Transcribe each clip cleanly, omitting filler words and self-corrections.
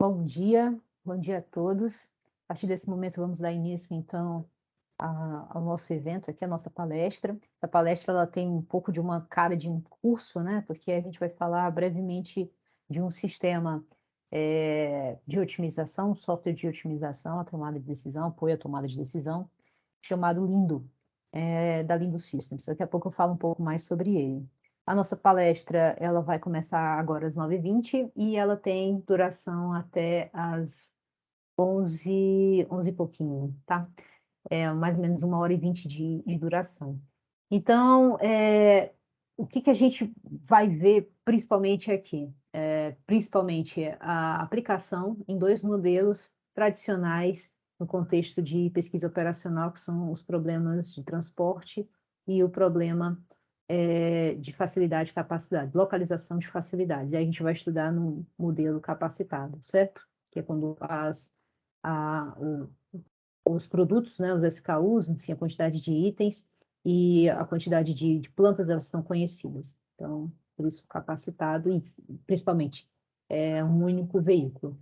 Bom dia a todos. A partir desse momento vamos dar início então ao nosso evento aqui, a nossa palestra. A palestra ela tem um pouco de uma cara de um curso, né? Porque a gente vai falar brevemente de um sistema de otimização, um software de otimização, a tomada de decisão, apoio à tomada de decisão, chamado Lindo, da Lindo Systems. Daqui a pouco eu falo um pouco mais sobre ele. A nossa palestra ela vai começar agora às 9h20 e ela tem duração até às 11 e pouquinho, tá? Mais ou menos 1h20 de duração. Então, o que a gente vai ver principalmente aqui? Principalmente a aplicação em dois modelos tradicionais no contexto de pesquisa operacional, que são os problemas de transporte e o problema de facilidade e capacidade, localização de facilidades. E a gente vai estudar no modelo capacitado, certo? Que é quando os produtos, né, os SKUs, enfim, a quantidade de itens e a quantidade de plantas, elas estão conhecidas. Então, por isso, capacitado e, principalmente, um único veículo.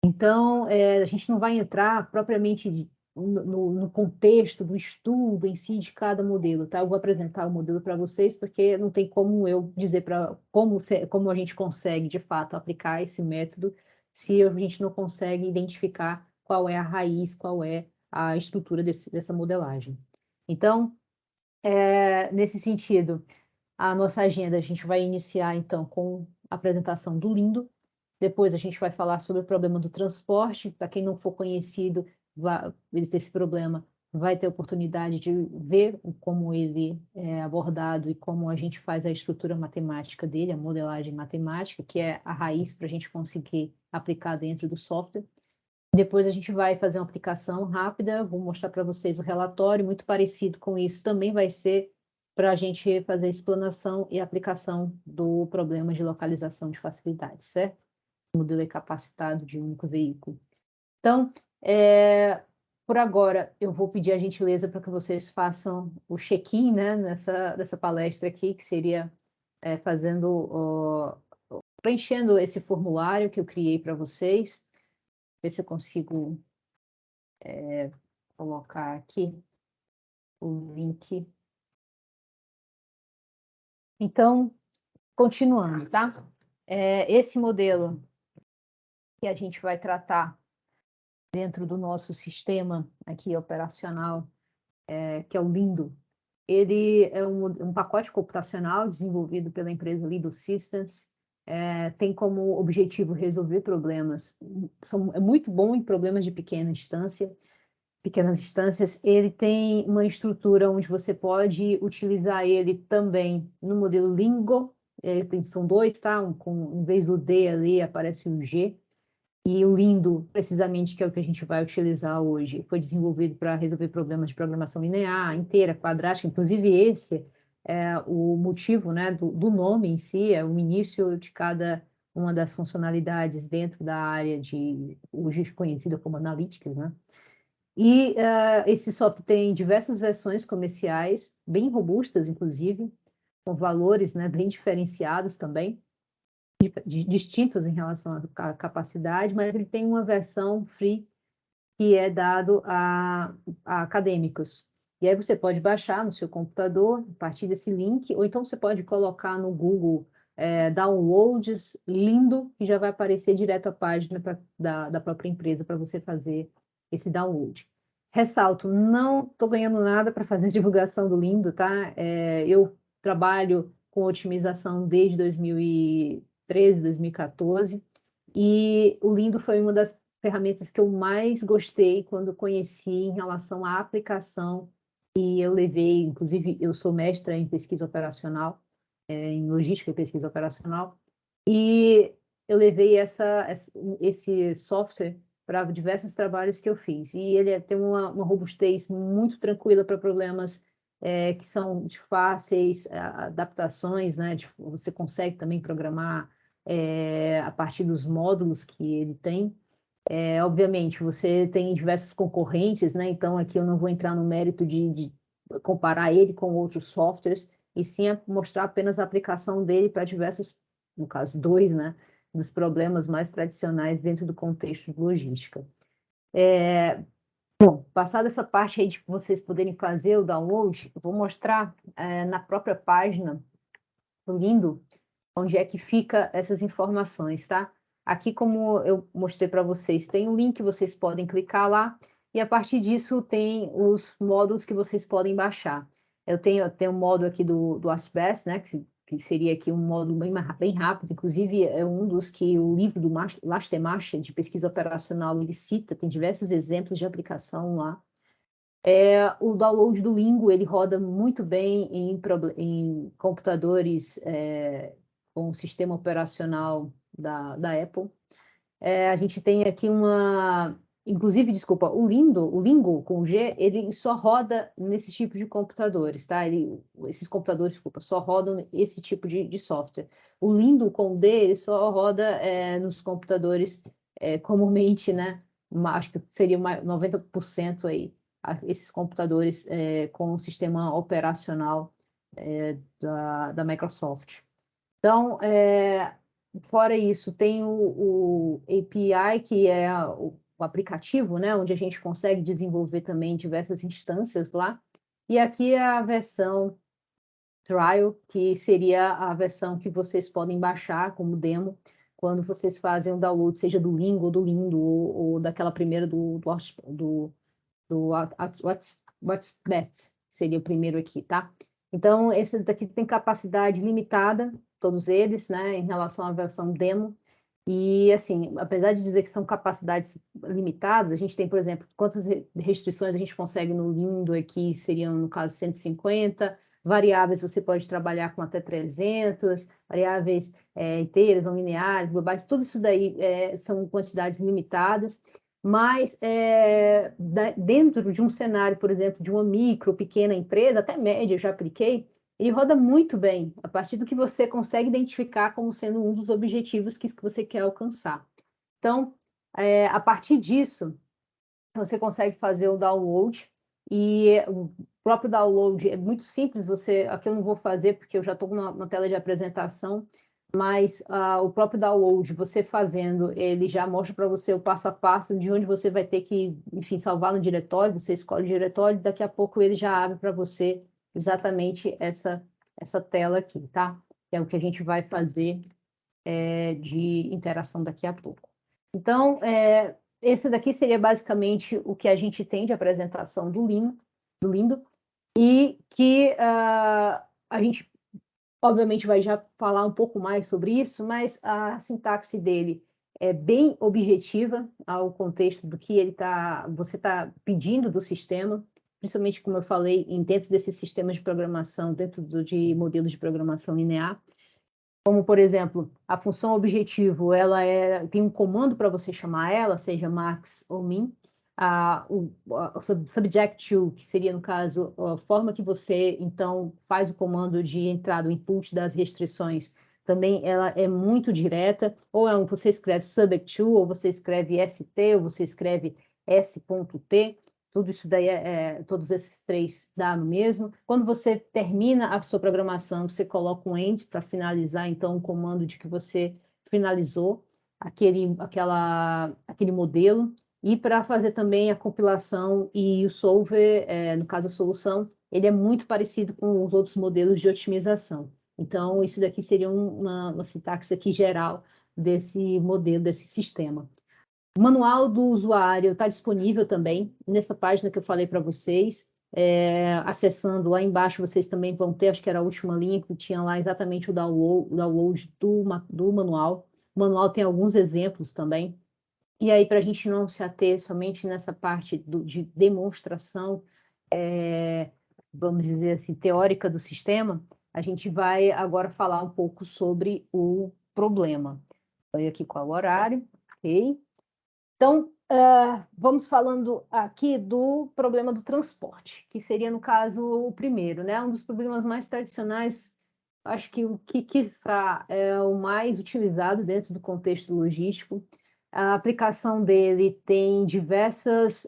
Então, a gente não vai entrar propriamente no contexto do estudo em si de cada modelo, tá? Eu vou apresentar o modelo para vocês, porque não tem como eu dizer como a gente consegue, de fato, aplicar esse método se a gente não consegue identificar qual é a raiz, qual é a estrutura dessa modelagem. Então, nesse sentido, a nossa agenda, a gente vai iniciar, então, com a apresentação do Lindo. Depois a gente vai falar sobre o problema do transporte. Para quem não for conhecido desse problema, vai ter oportunidade de ver como ele é abordado e como a gente faz a estrutura matemática dele, a modelagem matemática, que é a raiz para a gente conseguir aplicar dentro do software. Depois a gente vai fazer uma aplicação rápida, vou mostrar para vocês o relatório, muito parecido com isso, também vai ser para a gente fazer a explanação e aplicação do problema de localização de facilidade, certo? O modelo é capacitado de um único veículo. Então, por agora, eu vou pedir a gentileza para que vocês façam o check-in, né, nessa palestra aqui, que seria preenchendo esse formulário que eu criei para vocês. Ver se eu consigo colocar aqui o link. Então, continuando, tá? Esse modelo que a gente vai tratar dentro do nosso sistema aqui operacional, que é o Lindo, ele é um pacote computacional desenvolvido pela empresa Lindo Systems, tem como objetivo resolver problemas, é muito bom em problemas de pequenas instâncias, ele tem uma estrutura onde você pode utilizar ele também no modelo Lingo, são dois, tá? Em vez do D ali aparece o G, e o Lindo, precisamente, que é o que a gente vai utilizar hoje, foi desenvolvido para resolver problemas de programação linear, inteira, quadrática, inclusive esse é o motivo, né, do nome em si, é o início de cada uma das funcionalidades dentro da área de, hoje conhecida como Analytics, né? E esse software tem diversas versões comerciais, bem robustas, inclusive, com valores, né, bem diferenciados também, distintos em relação à capacidade, mas ele tem uma versão free que é dado a acadêmicos. E aí você pode baixar no seu computador, a partir desse link, ou então você pode colocar no Google downloads Lindo, que já vai aparecer direto a página da própria empresa para você fazer esse download. Ressalto, não estou ganhando nada para fazer divulgação do Lindo, tá? Eu trabalho com otimização desde 2013, 2014, e o Lindo foi uma das ferramentas que eu mais gostei quando conheci em relação à aplicação, e eu levei, inclusive, eu sou mestra em pesquisa operacional, em logística e pesquisa operacional, e eu levei esse software para diversos trabalhos que eu fiz, e ele tem uma robustez muito tranquila para problemas que são de fáceis adaptações, né? Você consegue também programar a partir dos módulos que ele tem. Obviamente, você tem diversos concorrentes, né? Então, aqui eu não vou entrar no mérito de comparar ele com outros softwares, e sim mostrar apenas a aplicação dele para diversos, no caso, dois, né? dos problemas mais tradicionais dentro do contexto de logística. Bom, passada essa parte aí de vocês poderem fazer o download, eu vou mostrar na própria página do Lindo, onde é que fica essas informações, tá? Aqui, como eu mostrei para vocês, tem um link, vocês podem clicar lá, e a partir disso tem os módulos que vocês podem baixar. Eu tenho um módulo aqui do Asbest, né, que seria aqui um módulo bem rápido, inclusive é um dos que o livro do Lastemacher, de pesquisa operacional, ele cita, tem diversos exemplos de aplicação lá. O download do Lingo, ele roda muito bem em computadores com o sistema operacional da Apple. A gente tem aqui inclusive, desculpa, o Lingo com G, ele só roda nesse tipo de computadores, tá? Esses computadores, desculpa, só rodam esse tipo de software. O Lindo com D, ele só roda nos computadores comumente, né? Acho que seria 90% aí, esses computadores com o sistema operacional da Microsoft. Então, fora isso, tem o API, que é o aplicativo, né, onde a gente consegue desenvolver também diversas instâncias lá. E aqui é a versão trial, que seria a versão que vocês podem baixar como demo quando vocês fazem o download, seja do Lingo ou do Lindo, ou daquela primeira do What's Best, seria o primeiro aqui, tá? Então, esse daqui tem capacidade limitada, todos eles, né, em relação à versão demo. E, assim, apesar de dizer que são capacidades limitadas, a gente tem, por exemplo, quantas restrições a gente consegue no Lindo aqui, seriam, no caso, 150. Variáveis você pode trabalhar com até 300, variáveis inteiras, não lineares, globais, tudo isso daí são quantidades limitadas. Mas dentro de um cenário, por exemplo, de uma micro, pequena empresa, até média, eu já apliquei, ele roda muito bem, a partir do que você consegue identificar como sendo um dos objetivos que você quer alcançar. Então, a partir disso, você consegue fazer o download, e o próprio download é muito simples, aqui eu não vou fazer porque eu já estou na tela de apresentação, mas o próprio download, você fazendo, ele já mostra para você o passo a passo de onde você vai ter que, enfim, salvar no diretório, você escolhe o diretório, daqui a pouco ele já abre para você exatamente essa tela aqui, tá? Que é o que a gente vai fazer de interação daqui a pouco. Então, esse daqui seria basicamente o que a gente tem de apresentação do Lindo, e que a gente obviamente vai já falar um pouco mais sobre isso, mas a sintaxe dele é bem objetiva ao contexto do que você está pedindo do sistema, principalmente, como eu falei, dentro desses sistemas de programação, dentro de modelos de programação linear. Como, por exemplo, a função objetivo, ela tem um comando para você chamar ela, seja max ou min. O subject to, que seria, no caso, a forma que você, então, faz o comando de entrada, o input das restrições, também ela é muito direta, ou você escreve subject to, ou você escreve st, ou você escreve s.t, tudo isso daí todos esses três dá no mesmo. Quando você termina a sua programação, você coloca um end para finalizar, então, o comando de que você finalizou aquele modelo. E para fazer também a compilação e o solver, no caso a solução, ele é muito parecido com os outros modelos de otimização. Então, isso daqui seria uma sintaxe aqui geral desse modelo, desse sistema. O manual do usuário está disponível também nessa página que eu falei para vocês. Acessando lá embaixo, vocês também vão ter, acho que era a última linha, que tinha lá exatamente o download do manual. O manual tem alguns exemplos também. E aí, para a gente não se ater somente nessa parte de demonstração, vamos dizer assim, teórica do sistema, a gente vai agora falar um pouco sobre o problema. Estou aqui qual é o horário, ok? Então, vamos falando aqui do problema do transporte, que seria, no caso, o primeiro, né? Um dos problemas mais tradicionais, acho que o que quiçá é o mais utilizado dentro do contexto logístico. A aplicação dele tem diversos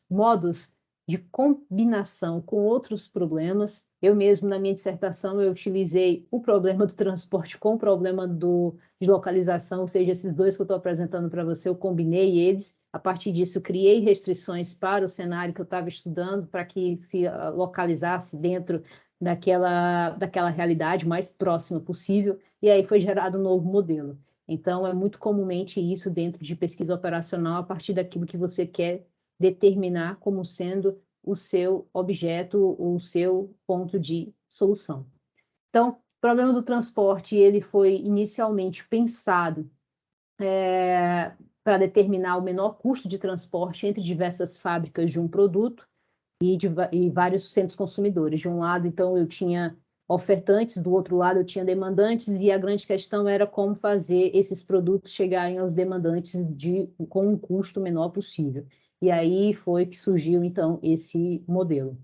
modos de combinação com outros problemas. Eu mesmo, na minha dissertação, eu utilizei o problema do transporte com o problema de localização, ou seja, esses dois que eu estou apresentando para você, eu combinei eles. A partir disso, eu criei restrições para o cenário que eu estava estudando, para que se localizasse dentro daquela realidade mais próxima possível, e aí foi gerado um novo modelo. Então, é muito comumente isso dentro de pesquisa operacional, a partir daquilo que você quer determinar como sendo o seu objeto, o seu ponto de solução. Então, o problema do transporte, ele foi inicialmente pensado para determinar o menor custo de transporte entre diversas fábricas de um produto e vários centros consumidores. De um lado, então, eu tinha ofertantes, do outro lado, eu tinha demandantes, e a grande questão era como fazer esses produtos chegarem aos demandantes com um custo menor possível. E aí foi que surgiu, então, esse modelo.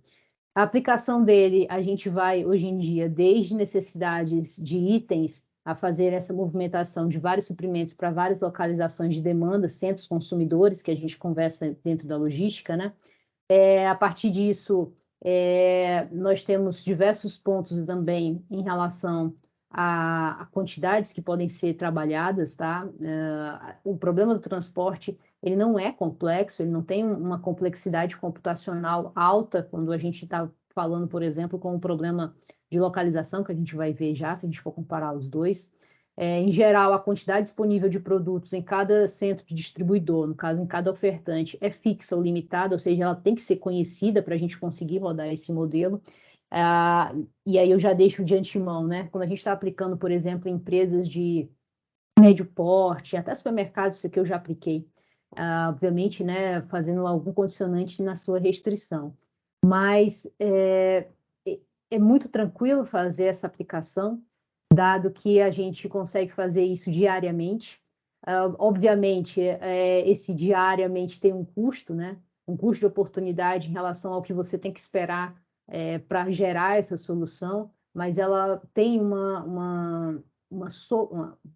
A aplicação dele, a gente vai, hoje em dia, desde necessidades de itens, a fazer essa movimentação de vários suprimentos para várias localizações de demanda, centros consumidores, que a gente conversa dentro da logística, né? A partir disso, nós temos diversos pontos também em relação a quantidades que podem ser trabalhadas, tá? O problema do transporte, ele não é complexo, ele não tem uma complexidade computacional alta quando a gente está falando, por exemplo, com o problema de localização, que a gente vai ver já, se a gente for comparar os dois. Em geral, a quantidade disponível de produtos em cada centro de distribuidor, no caso, em cada ofertante, é fixa ou limitada, ou seja, ela tem que ser conhecida para a gente conseguir rodar esse modelo. E aí eu já deixo de antemão, né? Quando a gente está aplicando, por exemplo, em empresas de médio porte, até supermercados, isso aqui eu já apliquei, obviamente, né, fazendo algum condicionante na sua restrição. Mas é muito tranquilo fazer essa aplicação, dado que a gente consegue fazer isso diariamente. Obviamente, esse diariamente tem um custo, né? Um custo de oportunidade em relação ao que você tem que esperar para gerar essa solução, mas ela tem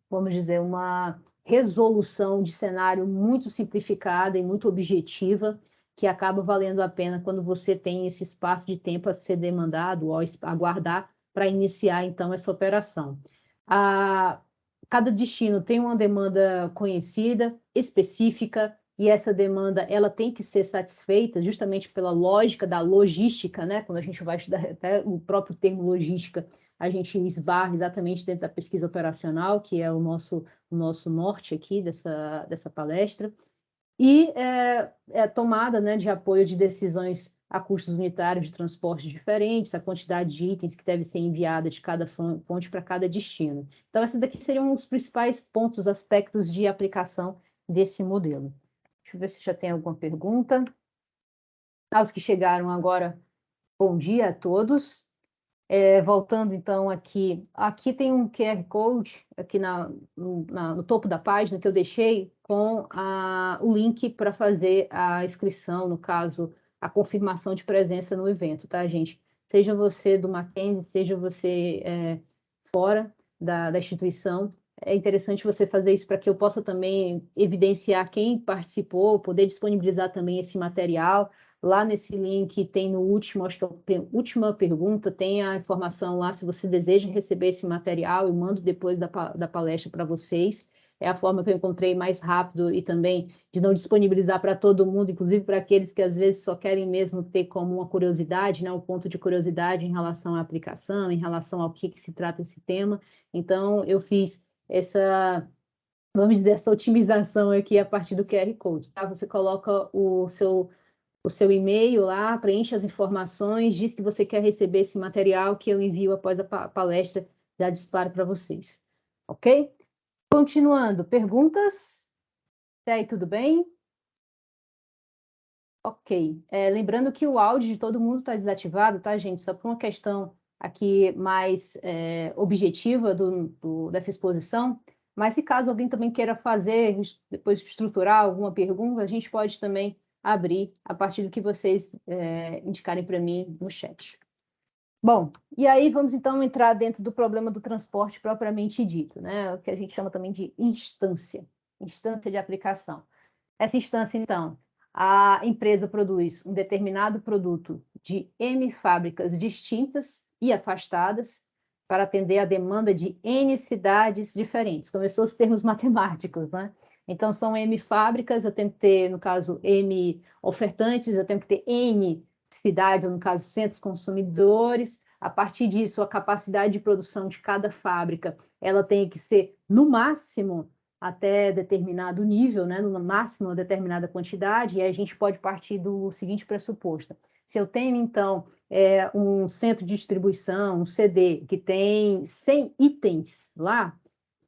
vamos dizer, uma resolução de cenário muito simplificada e muito objetiva, que acaba valendo a pena quando você tem esse espaço de tempo a ser demandado ou aguardar para iniciar, então, essa operação. Cada destino tem uma demanda conhecida, específica, e essa demanda ela tem que ser satisfeita justamente pela lógica da logística, né? Quando a gente vai estudar até o próprio termo logística, a gente esbarra exatamente dentro da pesquisa operacional, que é o nosso norte aqui dessa palestra, e a tomada, né, de apoio de decisões a custos unitários de transporte diferentes, a quantidade de itens que deve ser enviada de cada fonte para cada destino. Então, esses daqui seriam os principais pontos, aspectos de aplicação desse modelo. Deixa eu ver se já tem alguma pergunta. Aos que chegaram agora, bom dia a todos. Voltando então aqui tem um QR Code aqui no topo da página que eu deixei com o link para fazer a inscrição, no caso, a confirmação de presença no evento, tá, gente? Seja você do Mackenzie, seja você fora da instituição, é interessante você fazer isso para que eu possa também evidenciar quem participou, poder disponibilizar também esse material. Lá nesse link tem no último, acho que é a última pergunta, tem a informação lá se você deseja receber esse material, eu mando depois da palestra para vocês. É a forma que eu encontrei mais rápido e também de não disponibilizar para todo mundo, inclusive para aqueles que às vezes só querem mesmo ter como uma curiosidade, né, um ponto de curiosidade em relação à aplicação, em relação ao que se trata esse tema. Então, eu fiz vamos dizer, essa otimização aqui a partir do QR Code, tá? Você coloca o seu e-mail lá, preenche as informações, diz que você quer receber esse material que eu envio após a palestra, já disparo para vocês. Ok? Continuando, perguntas? Até aí, tudo bem? Ok. Lembrando que o áudio de todo mundo está desativado, tá, gente? Só por uma questão aqui mais objetiva dessa exposição. Mas se caso alguém também queira fazer, depois estruturar alguma pergunta, a gente pode também abrir a partir do que vocês indicarem para mim no chat. Bom, e aí vamos então entrar dentro do problema do transporte propriamente dito, né? O que a gente chama também de instância de aplicação. Essa instância, então, a empresa produz um determinado produto de M fábricas distintas, e afastadas, para atender a demanda de N cidades diferentes. Começou os termos matemáticos, né? Então, são M fábricas, eu tenho que ter, no caso, M ofertantes, eu tenho que ter N cidades, ou no caso, centros consumidores. A partir disso, a capacidade de produção de cada fábrica, ela tem que ser, no máximo, até determinado nível, né? No máximo, determinada quantidade, e aí a gente pode partir do seguinte pressuposto. Se eu tenho, então, um centro de distribuição, um CD, que tem 100 itens lá,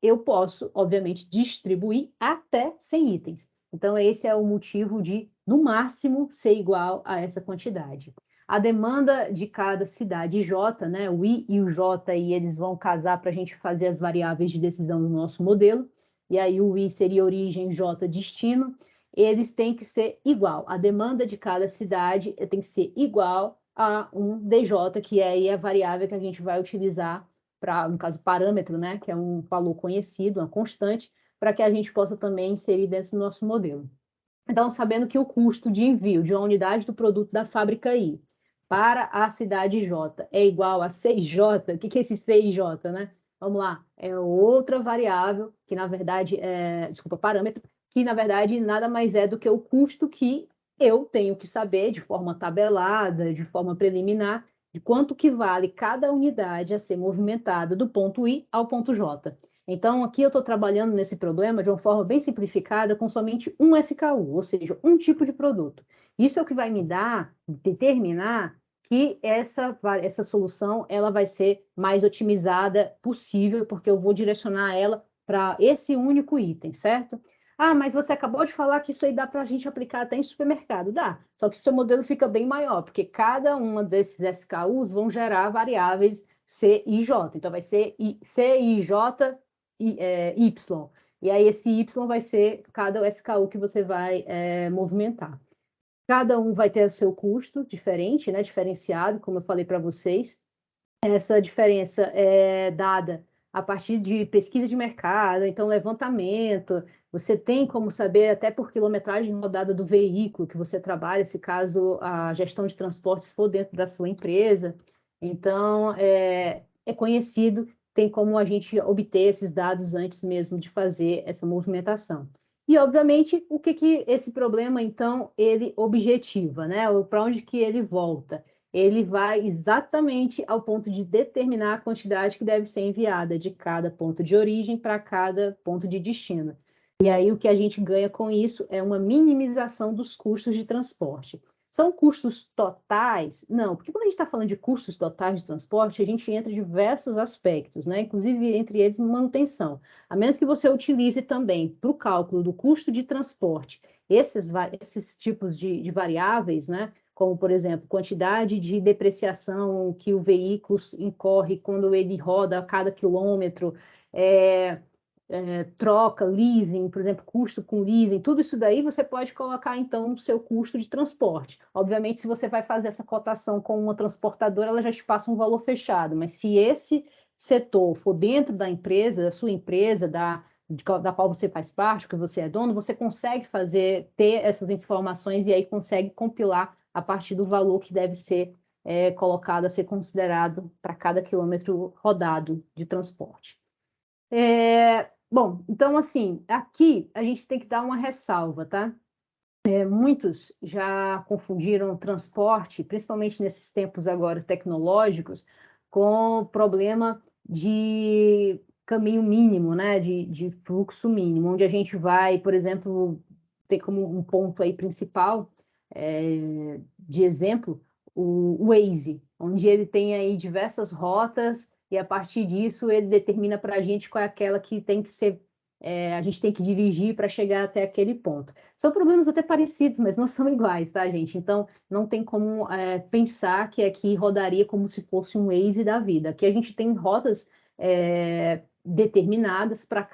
eu posso, obviamente, distribuir até 100 itens. Então, esse é o motivo de, no máximo, ser igual a essa quantidade. A demanda de cada cidade J, né, o I e o J, aí eles vão casar para a gente fazer as variáveis de decisão no nosso modelo, e aí o I seria origem, J destino, eles têm que ser igual. A demanda de cada cidade tem que ser igual a um DJ, que é aí a variável que a gente vai utilizar para, no caso, parâmetro, né, que é um valor conhecido, uma constante, para que a gente possa também inserir dentro do nosso modelo. Então, sabendo que o custo de envio de uma unidade do produto da fábrica I para a cidade J é igual a 6J, o que é esse 6J, né? Vamos lá, é outra variável, que na verdade desculpa, parâmetro, que na verdade nada mais é do que o custo que eu tenho que saber de forma tabelada, de forma preliminar, de quanto que vale cada unidade a ser movimentada do ponto I ao ponto J. Então, aqui eu estou trabalhando nesse problema de uma forma bem simplificada com somente um SKU, ou seja, um tipo de produto. Isso é o que vai me determinar que essa solução ela vai ser mais otimizada possível, porque eu vou direcionar ela para esse único item, certo? Ah, mas você acabou de falar que isso aí dá para a gente aplicar até em supermercado. Dá, só que o seu modelo fica bem maior, porque cada uma desses SKUs vão gerar variáveis C e J. Então, vai ser C e J Y. E aí, esse Y vai ser cada SKU que você vai movimentar. Cada um vai ter o seu custo diferente, né, diferenciado, como eu falei para vocês. Essa diferença é dada a partir de pesquisa de mercado, então levantamento. Você tem como saber até por quilometragem rodada do veículo que você trabalha, se caso a gestão de transportes for dentro da sua empresa. Então, é conhecido, tem como a gente obter esses dados antes mesmo de fazer essa movimentação. E, obviamente, o que esse problema, então, ele objetiva, né? Para onde que ele volta? Ele vai exatamente ao ponto de determinar a quantidade que deve ser enviada de cada ponto de origem para cada ponto de destino. E aí o que a gente ganha com isso é uma minimização dos custos de transporte. São custos totais? Não, porque quando a gente está falando de custos totais de transporte, a gente entra em diversos aspectos, né? Inclusive entre eles manutenção. A menos que você utilize também para o cálculo do custo de transporte esses tipos de variáveis, né? Como, por exemplo, quantidade de depreciação que o veículo incorre quando ele roda a cada quilômetro, troca, leasing, por exemplo, custo com leasing, tudo isso daí você pode colocar, então, no seu custo de transporte. Obviamente, se você vai fazer essa cotação com uma transportadora, ela já te passa um valor fechado, mas se esse setor for dentro da empresa, da sua empresa, da qual você faz parte, que você é dono, você consegue ter essas informações e aí consegue compilar a partir do valor que deve ser colocado a ser considerado para cada quilômetro rodado de transporte. Bom, então, assim, aqui a gente tem que dar uma ressalva, tá? Muitos já confundiram transporte, principalmente nesses tempos agora tecnológicos, com problema de caminho mínimo, né? De fluxo mínimo, onde a gente vai, por exemplo, ter como um ponto aí principal de exemplo o Waze, onde ele tem aí diversas rotas e a partir disso ele determina para a gente qual é aquela que tem que ser a gente tem que dirigir para chegar até aquele ponto. São problemas até parecidos, mas não são iguais, tá, gente? Então, não tem como pensar que aqui rodaria como se fosse um Waze da vida. Aqui a gente tem rotas determinadas para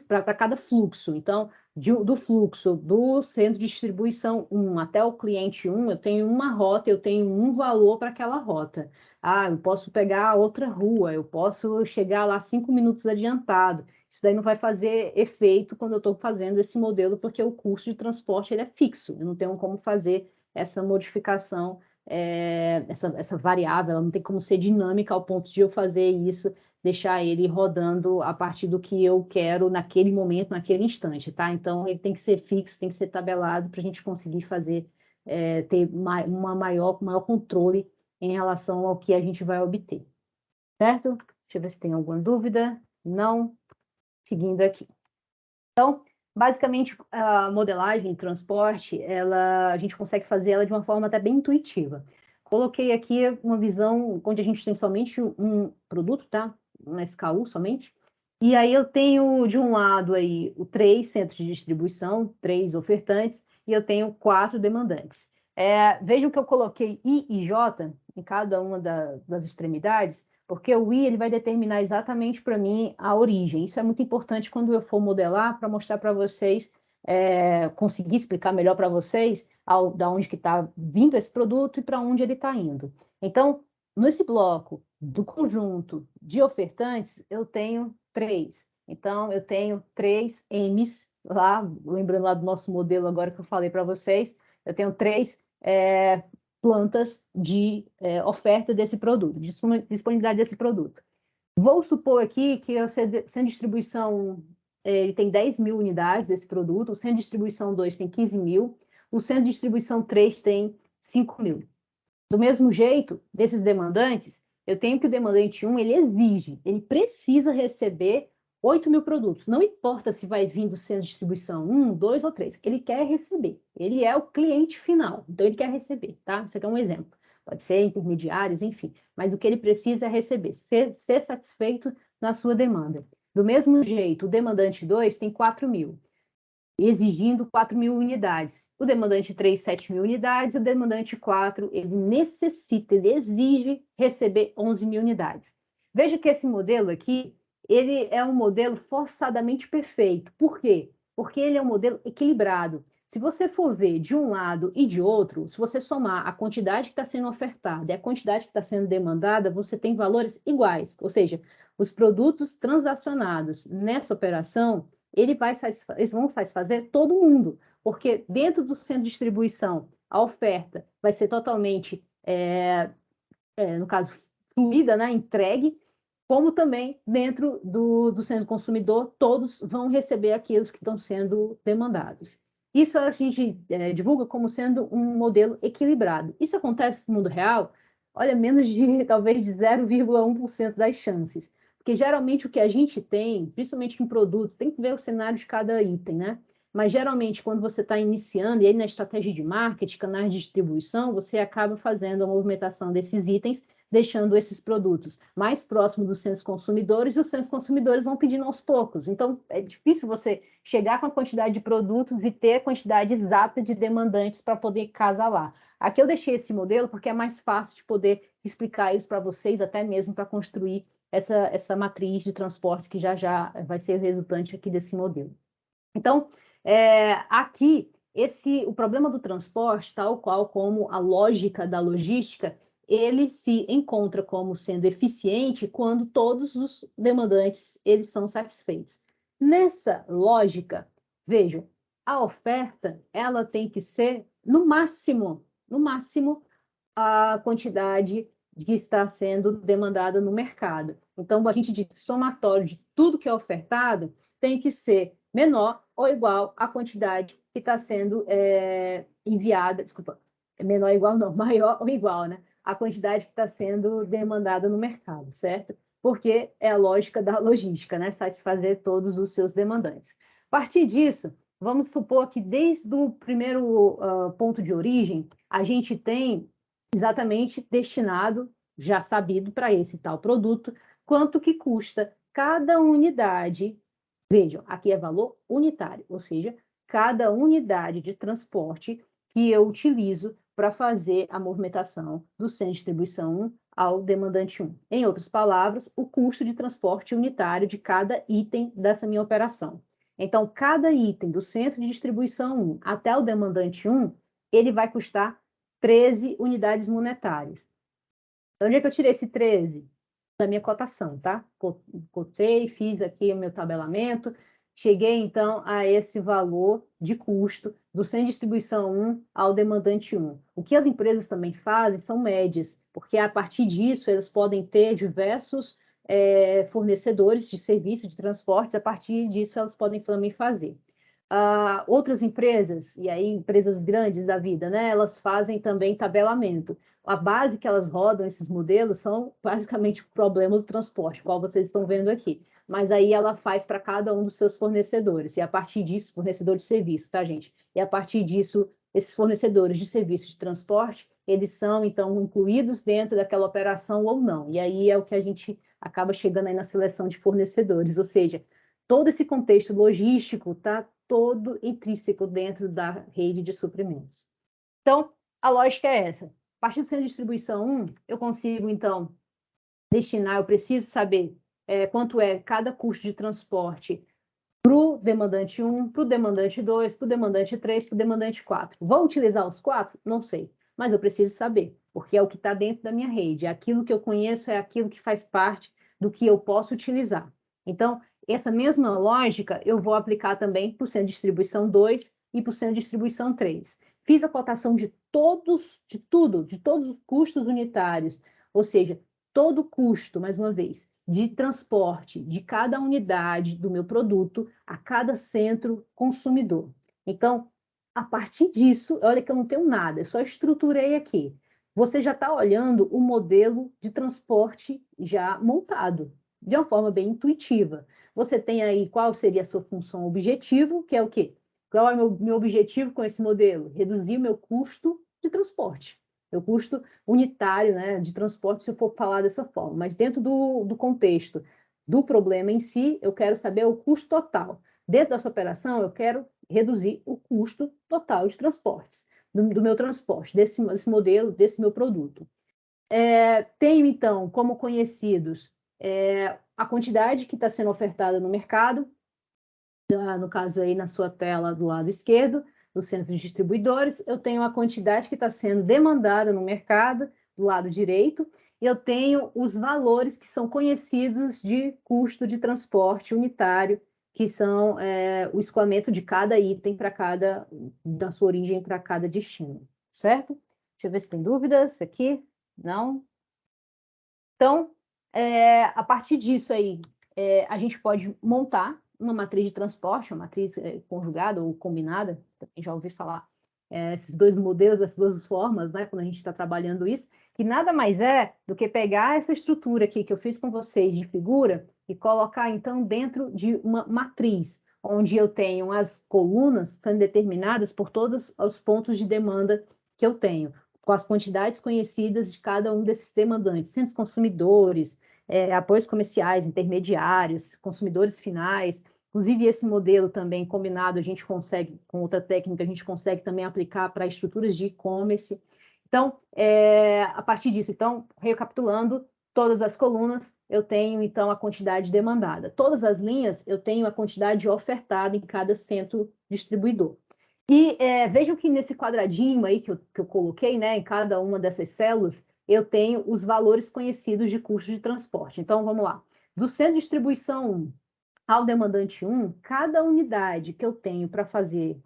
para cada fluxo. Então, do fluxo do centro de distribuição 1 até o cliente 1, eu tenho uma rota, eu tenho um valor para aquela rota. Ah, eu posso pegar outra rua, eu posso chegar lá 5 minutos adiantado. Isso daí não vai fazer efeito quando eu estou fazendo esse modelo, porque o custo de transporte ele é fixo, eu não tenho como fazer essa modificação essa variável, ela não tem como ser dinâmica ao ponto de eu fazer isso, deixar ele rodando a partir do que eu quero naquele momento, naquele instante, tá? Então, ele tem que ser fixo, tem que ser tabelado para a gente conseguir fazer, ter maior controle em relação ao que a gente vai obter, certo? Deixa eu ver se tem alguma dúvida. Não? Seguindo aqui. Então, basicamente, a modelagem, transporte, a gente consegue fazer ela de uma forma até bem intuitiva. Coloquei aqui uma visão onde a gente tem somente um produto, tá? Um SKU somente. E aí eu tenho, de um lado, aí, 3 centros de distribuição, 3 ofertantes, e eu tenho 4 demandantes. Vejam que eu coloquei I e J em cada uma das extremidades, porque o I ele vai determinar exatamente para mim a origem. Isso é muito importante quando eu for modelar, para mostrar para vocês, conseguir explicar melhor para vocês da onde que está vindo esse produto e para onde ele está indo. Então, nesse bloco do conjunto de ofertantes, eu tenho 3. Então, eu tenho 3 M's lá, lembrando lá do nosso modelo agora que eu falei para vocês, eu tenho 3 plantas de oferta desse produto, de disponibilidade desse produto. Vou supor aqui que o centro de distribuição ele tem 10 mil unidades desse produto, o centro de distribuição 2 tem 15 mil, o centro de distribuição 3 tem 5 mil. Do mesmo jeito, desses demandantes, eu tenho que o demandante 1, ele exige, ele precisa receber 8 mil produtos. Não importa se vai vir do centro de distribuição 1, 2 ou 3. Ele quer receber. Ele é o cliente final. Então, ele quer receber, tá? Isso aqui é um exemplo. Pode ser intermediários, enfim. Mas o que ele precisa é receber. Ser satisfeito na sua demanda. Do mesmo jeito, o demandante 2 tem 4 mil. Exigindo 4 mil unidades. O demandante 3, 7 mil unidades. O demandante 4, ele necessita, ele exige receber 11 mil unidades. Veja que esse modelo aqui, ele é um modelo forçadamente perfeito. Por quê? Porque ele é um modelo equilibrado. Se você for ver de um lado e de outro, se você somar a quantidade que está sendo ofertada e a quantidade que está sendo demandada, você tem valores iguais. Ou seja, os produtos transacionados nessa operação, eles vão satisfazer todo mundo, porque dentro do centro de distribuição, a oferta vai ser totalmente, no caso, fluida, né, entregue, como também dentro do centro consumidor, todos vão receber aqueles que estão sendo demandados. Isso a gente divulga como sendo um modelo equilibrado. Isso acontece no mundo real? Olha, menos de, talvez, de 0,1% das chances. Porque geralmente o que a gente tem, principalmente em produtos, tem que ver o cenário de cada item, né? Mas geralmente quando você está iniciando, e aí na estratégia de marketing, canais de distribuição, você acaba fazendo a movimentação desses itens, deixando esses produtos mais próximos dos centros consumidores, e os centros consumidores vão pedindo aos poucos. Então, é difícil você chegar com a quantidade de produtos e ter a quantidade exata de demandantes para poder casar lá. Aqui eu deixei esse modelo porque é mais fácil de poder explicar isso para vocês, até mesmo para construir essa matriz de transportes que já vai ser resultante aqui desse modelo. Então, aqui, o problema do transporte, tal qual como a lógica da logística, ele se encontra como sendo eficiente quando todos os demandantes eles são satisfeitos. Nessa lógica, vejam, a oferta ela tem que ser, no máximo, a quantidade que está sendo demandada no mercado. Então, a gente diz que o somatório de tudo que é ofertado tem que ser menor ou igual à quantidade que está sendo enviada, desculpa, menor ou igual não, maior ou igual, né? A quantidade que está sendo demandada no mercado, certo? Porque é a lógica da logística, né? Satisfazer todos os seus demandantes. A partir disso, vamos supor que desde o primeiro ponto de origem, a gente tem exatamente destinado, já sabido para esse tal produto, quanto que custa cada unidade. Vejam, aqui é valor unitário, ou seja, cada unidade de transporte que eu utilizo para fazer a movimentação do centro de distribuição 1 ao demandante 1. Em outras palavras, o custo de transporte unitário de cada item dessa minha operação. Então, cada item do centro de distribuição 1 até o demandante 1, ele vai custar 13 unidades monetárias. Então, onde é que eu tirei esse 13? Da minha cotação, tá? Cotei, fiz aqui o meu tabelamento, cheguei, então, a esse valor de custo do centro de distribuição 1 ao demandante 1. O que as empresas também fazem são médias, porque a partir disso elas podem ter diversos fornecedores de serviços de transportes, a partir disso elas podem também fazer. Outras empresas, e aí empresas grandes da vida, né, elas fazem também tabelamento. A base que elas rodam esses modelos são basicamente problemas do transporte, qual vocês estão vendo aqui. Mas aí ela faz para cada um dos seus fornecedores, e a partir disso, fornecedor de serviço, tá, gente? E a partir disso, esses fornecedores de serviço de transporte, eles são, então, incluídos dentro daquela operação ou não. E aí é o que a gente acaba chegando aí na seleção de fornecedores, ou seja, todo esse contexto logístico está todo intrínseco dentro da rede de suprimentos. Então, a lógica é essa. A partir do centro de distribuição 1, eu consigo, então, destinar, eu preciso saber quanto é cada custo de transporte para o demandante 1, para o demandante 2, para o demandante 3, para o demandante 4. Vou utilizar os 4? Não sei, mas eu preciso saber, porque é o que está dentro da minha rede. Aquilo que eu conheço é aquilo que faz parte do que eu posso utilizar. Então, essa mesma lógica eu vou aplicar também para o centro de distribuição 2 e para o centro de distribuição 3. Fiz a cotação de todos, de tudo, de todos os custos unitários, ou seja, todo custo, mais uma vez, de transporte de cada unidade do meu produto a cada centro consumidor. Então, a partir disso, olha que eu não tenho nada, eu só estruturei aqui. Você já está olhando o modelo de transporte já montado, de uma forma bem intuitiva. Você tem aí qual seria a sua função objetivo, que é o quê? Qual é o meu objetivo com esse modelo? Reduzir o meu custo de transporte. Meu custo unitário, né, de transporte, se eu for falar dessa forma. Mas dentro do contexto do problema em si, eu quero saber o custo total. Dentro dessa operação, eu quero reduzir o custo total de transportes, do meu transporte, desse modelo, desse meu produto. Tenho, então, como conhecidos, a quantidade que está sendo ofertada no mercado, no caso aí na sua tela do lado esquerdo, do centro de distribuidores, eu tenho a quantidade que está sendo demandada no mercado, do lado direito, e eu tenho os valores que são conhecidos de custo de transporte unitário, que são o escoamento de cada item para cada, da sua origem para cada destino, certo? Deixa eu ver se tem dúvidas aqui. Não? Então, a partir disso aí, a gente pode montar uma matriz de transporte, uma matriz conjugada ou combinada, também já ouvi falar esses dois modelos, essas duas formas, né, quando a gente está trabalhando isso, que nada mais é do que pegar essa estrutura aqui que eu fiz com vocês de figura e colocar, então, dentro de uma matriz, onde eu tenho as colunas sendo determinadas por todos os pontos de demanda que eu tenho, com as quantidades conhecidas de cada um desses demandantes, centros consumidores, apoios comerciais, intermediários, consumidores finais. Inclusive, esse modelo também combinado, a gente consegue, com outra técnica, a gente consegue também aplicar para estruturas de e-commerce. Então, a partir disso, então, recapitulando, todas as colunas, eu tenho, então, a quantidade demandada. Todas as linhas, eu tenho a quantidade ofertada em cada centro distribuidor. E vejam que nesse quadradinho aí que eu coloquei, né, em cada uma dessas células, eu tenho os valores conhecidos de custo de transporte. Então, vamos lá. Do centro de distribuição 1 ao demandante 1, cada unidade que eu tenho para fazer,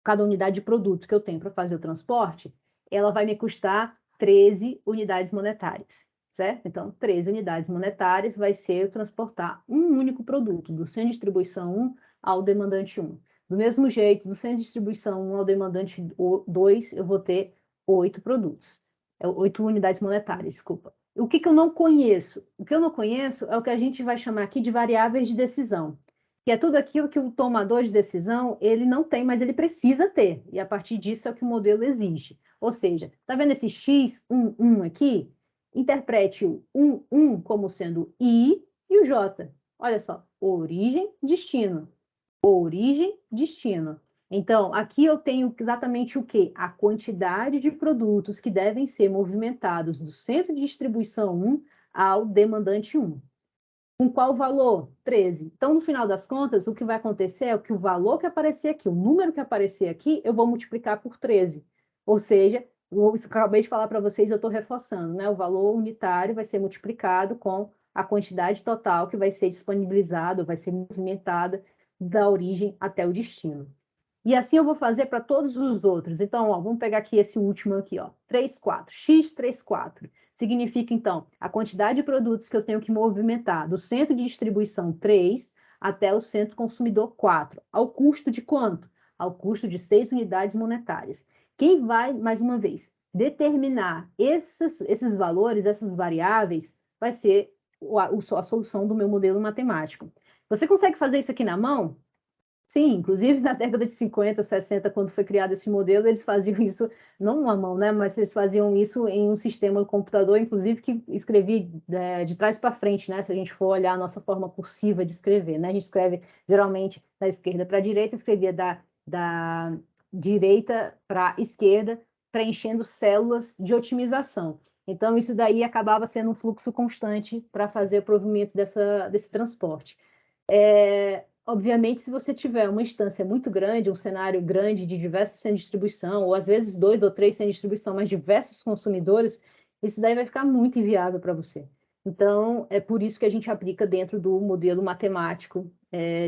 cada unidade de produto que eu tenho para fazer o transporte, ela vai me custar 13 unidades monetárias, certo? Então, 13 unidades monetárias vai ser eu transportar um único produto, do centro de distribuição 1 ao demandante 1. Do mesmo jeito, do centro de distribuição 1 ao demandante 2, eu vou ter 8 produtos. 8 unidades monetárias, desculpa. O que eu não conheço? O que eu não conheço é o que a gente vai chamar aqui de variáveis de decisão, que é tudo aquilo que o tomador de decisão, ele não tem, mas ele precisa ter. E a partir disso é o que o modelo exige. Ou seja, está vendo esse X11 aqui? Interprete o 1 como sendo I e o J. Olha só, origem, destino. Origem, destino. Então, aqui eu tenho exatamente o quê? A quantidade de produtos que devem ser movimentados do centro de distribuição 1 ao demandante 1. Com qual valor? 13. Então, no final das contas, o que vai acontecer é que o valor que aparecer aqui, o número que aparecer aqui, eu vou multiplicar por 13. Ou seja, eu acabei de falar para vocês, eu estou reforçando, né? O valor unitário vai ser multiplicado com a quantidade total que vai ser disponibilizada, vai ser movimentada da origem até o destino. E assim eu vou fazer para todos os outros. Então, ó, vamos pegar aqui esse último aqui, ó, 34, x34. Significa, então, a quantidade de produtos que eu tenho que movimentar do centro de distribuição 3 até o centro consumidor 4. Ao custo de quanto? Ao custo de 6 unidades monetárias. Quem vai, mais uma vez, determinar esses valores, essas variáveis, vai ser a solução do meu modelo matemático. Você consegue fazer isso aqui na mão? Sim, inclusive na década de 50, 60, quando foi criado esse modelo, eles faziam isso, não à mão, né, mas eles faziam isso em um sistema do computador, inclusive que escrevia de trás para frente, né, se a gente for olhar a nossa forma cursiva de escrever, né, a gente escreve geralmente da esquerda para a direita, escrevia da direita para a esquerda, preenchendo células de otimização. Então, isso daí acabava sendo um fluxo constante para fazer o provimento desse transporte. Obviamente, se você tiver uma instância muito grande, um cenário grande de diversos centros de distribuição, ou às vezes 2 ou 3 centros de distribuição, mas diversos consumidores, isso daí vai ficar muito inviável para você. Então, é por isso que a gente aplica dentro do modelo matemático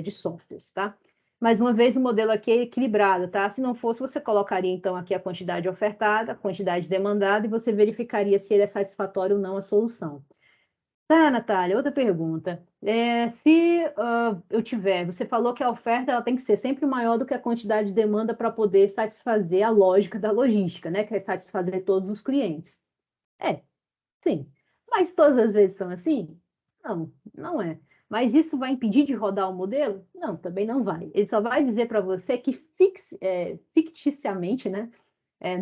de softwares, tá? Mais uma vez, o modelo aqui é equilibrado, tá? Se não fosse, você colocaria, então, aqui a quantidade ofertada, a quantidade demandada, e você verificaria se ele é satisfatório ou não a solução. Tá, Natália, outra pergunta. Se eu tiver, você falou que a oferta ela tem que ser sempre maior do que a quantidade de demanda para poder satisfazer a lógica da logística, né? Que é satisfazer todos os clientes. É, sim. Mas todas as vezes são assim? Não, não é. Mas isso vai impedir de rodar o modelo? Não, também não vai. Ele só vai dizer para você que ficticiamente, né?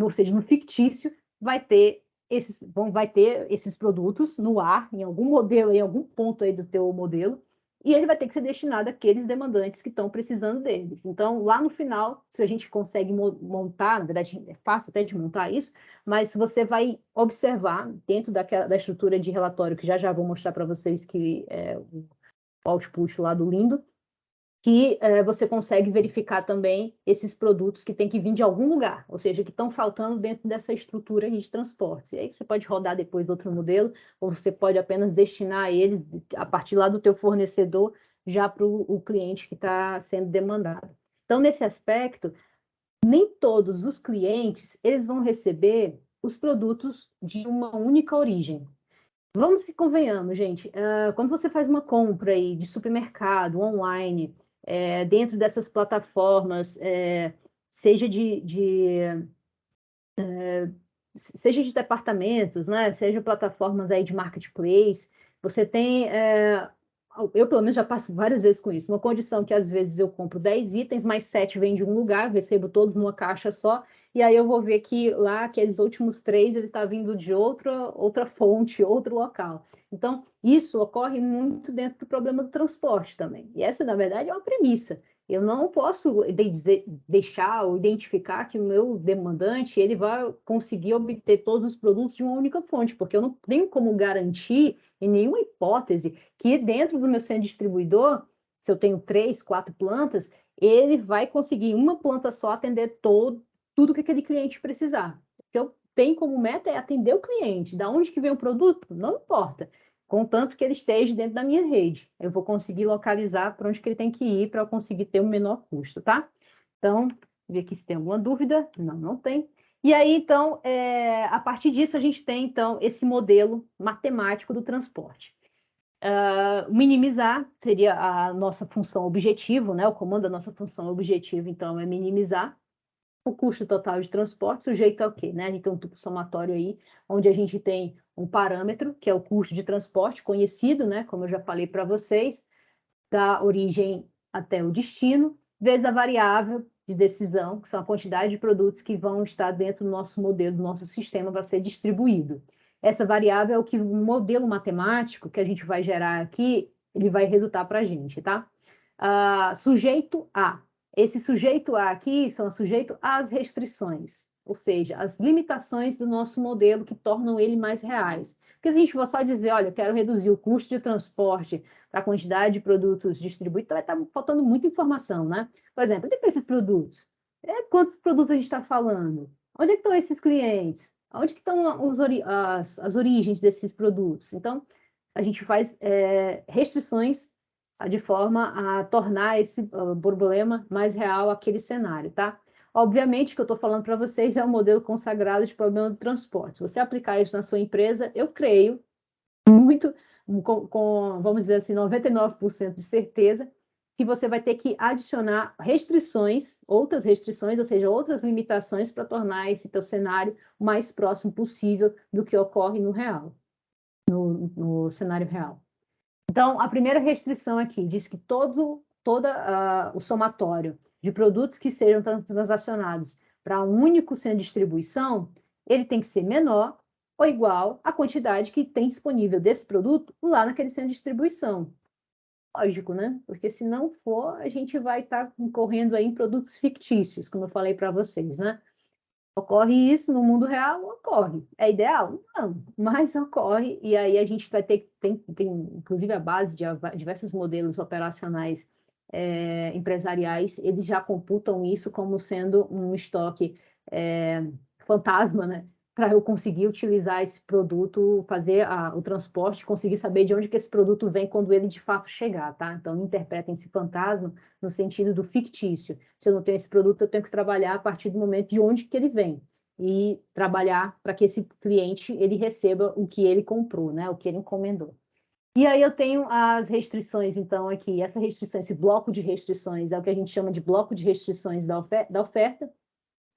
Ou seja, no fictício, vai ter esses produtos no ar, em algum modelo, em algum ponto aí do teu modelo, e ele vai ter que ser destinado àqueles demandantes que estão precisando deles. Então, lá no final, se a gente consegue montar, na verdade, é fácil até de montar isso, mas você vai observar dentro da estrutura de relatório, que já vou mostrar para vocês que é o output lá do Lindo, que você consegue verificar também esses produtos que têm que vir de algum lugar, ou seja, que estão faltando dentro dessa estrutura de transportes. E aí você pode rodar depois outro modelo, ou você pode apenas destinar eles a partir lá do teu fornecedor já para o cliente que está sendo demandado. Então, nesse aspecto, nem todos os clientes eles vão receber os produtos de uma única origem. Vamos se convenhamos, gente. Quando você faz uma compra aí de supermercado, online, dentro dessas plataformas, seja seja de departamentos, né? Seja plataformas aí de marketplace, você tem. Eu, pelo menos, já passo várias vezes com isso. Uma condição que, às vezes, eu compro 10 itens, mais 7 vem de um lugar, eu recebo todos numa caixa só, e aí eu vou ver que lá, aqueles últimos 3, ele está vindo de outra fonte, outro local. Então, isso ocorre muito dentro do problema do transporte também. E essa, na verdade, é uma premissa. Eu não posso deixar ou identificar que o meu demandante ele vai conseguir obter todos os produtos de uma única fonte, porque eu não tenho como garantir, em nenhuma hipótese, que dentro do meu centro distribuidor, se eu tenho 3, 4 plantas, ele vai conseguir uma planta só atender tudo que aquele cliente precisar. O que eu tenho como meta é atender o cliente. Da onde que vem o produto? Não importa, contanto que ele esteja dentro da minha rede. Eu vou conseguir localizar para onde que ele tem que ir para eu conseguir ter o menor custo, tá? Então, ver aqui se tem alguma dúvida. Não, não tem. E aí, então, a partir disso, a gente tem, então, esse modelo matemático do transporte. Minimizar seria a nossa função objetivo, né? O comando da nossa função objetivo, então, é minimizar o custo total de transporte sujeito ao quê? Né? A gente tem um duplo somatório aí, onde a gente tem um parâmetro, que é o custo de transporte conhecido, né? Como eu já falei para vocês, da origem até o destino, vezes a variável de decisão, que são a quantidade de produtos que vão estar dentro do nosso modelo, do nosso sistema para ser distribuído. Essa variável é o que o modelo matemático que a gente vai gerar aqui, ele vai resultar para a gente, tá? Sujeito a. Esse sujeito a aqui são sujeito às restrições, ou seja, as limitações do nosso modelo que tornam ele mais reais. Porque se a gente for só dizer, olha, eu quero reduzir o custo de transporte para a quantidade de produtos distribuídos, vai estar faltando muita informação, né? Por exemplo, onde é que esses produtos? Quantos produtos a gente está falando? Onde é que estão esses clientes? Onde que estão as origens desses produtos? Então, a gente faz restrições de forma a tornar esse problema mais real, aquele cenário, tá? Obviamente, o que eu estou falando para vocês é um modelo consagrado de problema do transporte. Se você aplicar isso na sua empresa, eu creio, muito, vamos dizer assim, 99% de certeza, que você vai ter que adicionar restrições, outras restrições, ou seja, outras limitações para tornar esse teu cenário o mais próximo possível do que ocorre no real, no cenário real. Então, a primeira restrição aqui diz que todo o somatório de produtos que sejam transacionados para um único centro de distribuição, ele tem que ser menor ou igual à quantidade que tem disponível desse produto lá naquele centro de distribuição. Lógico, né? Porque se não for, a gente vai estar incorrendo aí em produtos fictícios, como eu falei para vocês, né? Ocorre isso no mundo real? Ocorre. É ideal? Não, mas ocorre, e aí a gente vai ter, tem inclusive a base de diversos modelos operacionais empresariais, eles já computam isso como sendo um estoque fantasma, né? Para eu conseguir utilizar esse produto, fazer o transporte, conseguir saber de onde que esse produto vem quando ele de fato chegar, tá? Então, interpretem esse fantasma no sentido do fictício. Se eu não tenho esse produto, eu tenho que trabalhar a partir do momento de onde que ele vem e trabalhar para que esse cliente ele receba o que ele comprou, né? O que ele encomendou. E aí eu tenho as restrições, então, aqui. Essa restrição, esse bloco de restrições é o que a gente chama de bloco de restrições da oferta,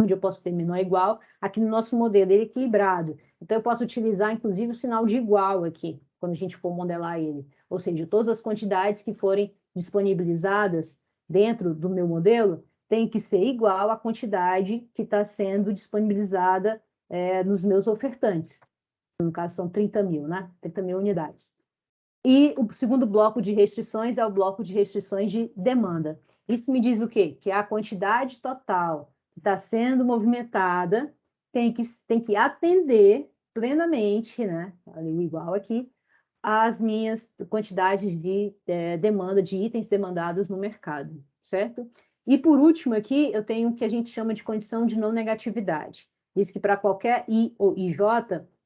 onde eu posso ter menor ou igual. Aqui no nosso modelo, ele é equilibrado. Então, eu posso utilizar, inclusive, o sinal de igual aqui, quando a gente for modelar ele. Ou seja, todas as quantidades que forem disponibilizadas dentro do meu modelo tem que ser igual à quantidade que está sendo disponibilizada nos meus ofertantes. No caso, são 30 mil, né? 30 mil unidades. E o segundo bloco de restrições é o bloco de restrições de demanda. Isso me diz o quê? Que a quantidade total que está sendo movimentada tem que atender plenamente, né? Ali, igual aqui, as minhas quantidades de demanda, de itens demandados no mercado, certo? E por último aqui, eu tenho o que a gente chama de condição de não negatividade. Diz que para qualquer I ou IJ,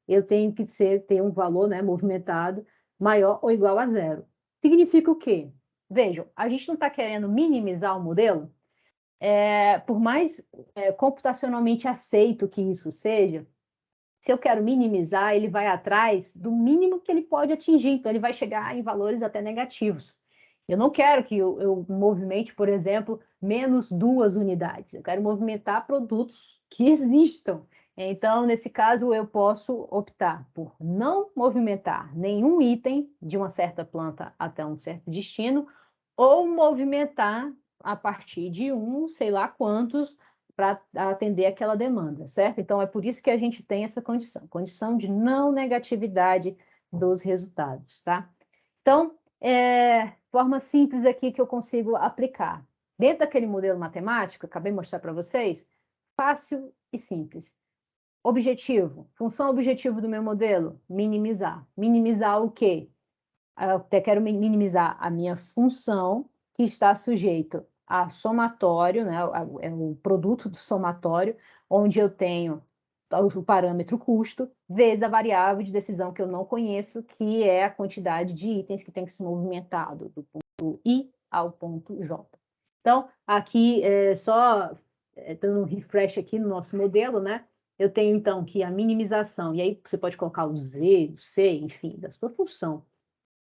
eu tenho que ter um valor, né, movimentado maior ou igual a zero. Significa o quê? Vejam, a gente não está querendo minimizar o modelo, por mais computacionalmente aceito que isso seja, se eu quero minimizar, ele vai atrás do mínimo que ele pode atingir, então ele vai chegar em valores até negativos. Eu não quero que eu movimente, por exemplo, menos 2 unidades, eu quero movimentar produtos que existam. Então, nesse caso, eu posso optar por não movimentar nenhum item de uma certa planta até um certo destino, ou movimentar a partir de sei lá quantos, para atender aquela demanda, certo? Então, é por isso que a gente tem essa condição de não negatividade dos resultados, tá? Então, forma simples aqui que eu consigo aplicar. Dentro daquele modelo matemático, acabei de mostrar para vocês, fácil e simples. Objetivo, função objetivo do meu modelo, minimizar. Minimizar o quê? Eu quero minimizar a minha função que está sujeito a somatório, né, é o produto do somatório, onde eu tenho o parâmetro custo, vezes a variável de decisão que eu não conheço, que é a quantidade de itens que tem que ser movimentado, do ponto I ao ponto J. Então, aqui, só dando um refresh aqui no nosso modelo, né, eu tenho, então, que a minimização, e aí você pode colocar o Z, o C, enfim, da sua função,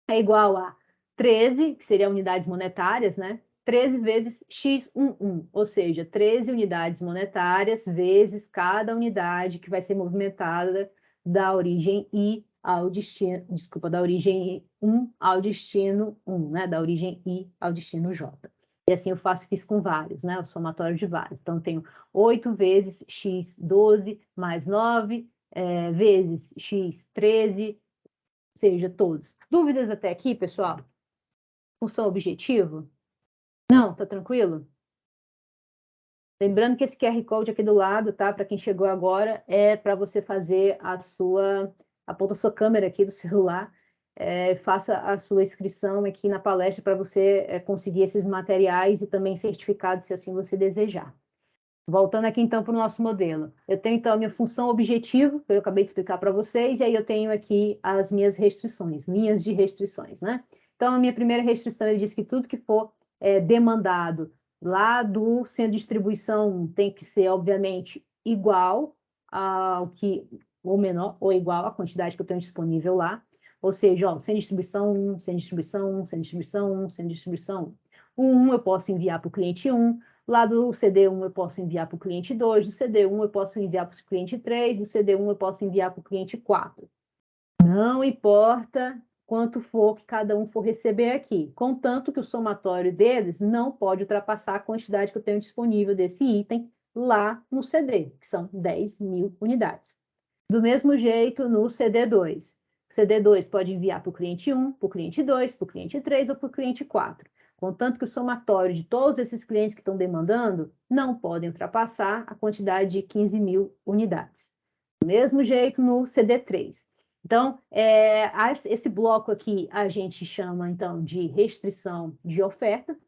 é igual a 13, que seriam unidades monetárias, né? 13 vezes x11, ou seja, 13 unidades monetárias vezes cada unidade que vai ser movimentada da origem I ao destino, desculpa, da origem 1 ao destino 1, né? Da origem I ao destino J. E assim eu faço isso com vários, né? O somatório de vários. Então, eu tenho 8 vezes x12 mais 9 vezes x13, seja, todos. Dúvidas até aqui, pessoal? Função objetivo? Não, tá tranquilo? Lembrando que esse QR Code aqui do lado, tá? Para quem chegou agora, é para você fazer aponta a sua câmera aqui do celular, faça a sua inscrição aqui na palestra para você conseguir esses materiais e também certificados, se assim você desejar. Voltando aqui, então, para o nosso modelo. Eu tenho, então, a minha função objetivo, que eu acabei de explicar para vocês, e aí eu tenho aqui as minhas restrições, linhas de restrições, né? Então, a minha primeira restrição, ele diz que tudo que for demandado lá do centro de distribuição tem que ser, obviamente, igual ao que, ou menor, ou igual à quantidade que eu tenho disponível lá. Ou seja, ó, centro de distribuição 1, centro de distribuição 1, centro de distribuição 1, centro de distribuição 1. O 1 eu posso enviar para o cliente 1, lá do CD1 eu posso enviar para o cliente 2, do CD1 eu posso enviar para o cliente 3, do CD1 eu posso enviar para o cliente 4. Não importa quanto for que cada um for receber aqui, contanto que o somatório deles não pode ultrapassar a quantidade que eu tenho disponível desse item lá no CD, que são 10.000 unidades. Do mesmo jeito no CD2. O CD2 pode enviar para o cliente 1, para o cliente 2, para o cliente 3 ou para o cliente 4. Contanto que o somatório de todos esses clientes que estão demandando não podem ultrapassar a quantidade de 15.000 unidades. Do mesmo jeito no CD3. Então, esse bloco aqui a gente chama, então, de restrição de oferta,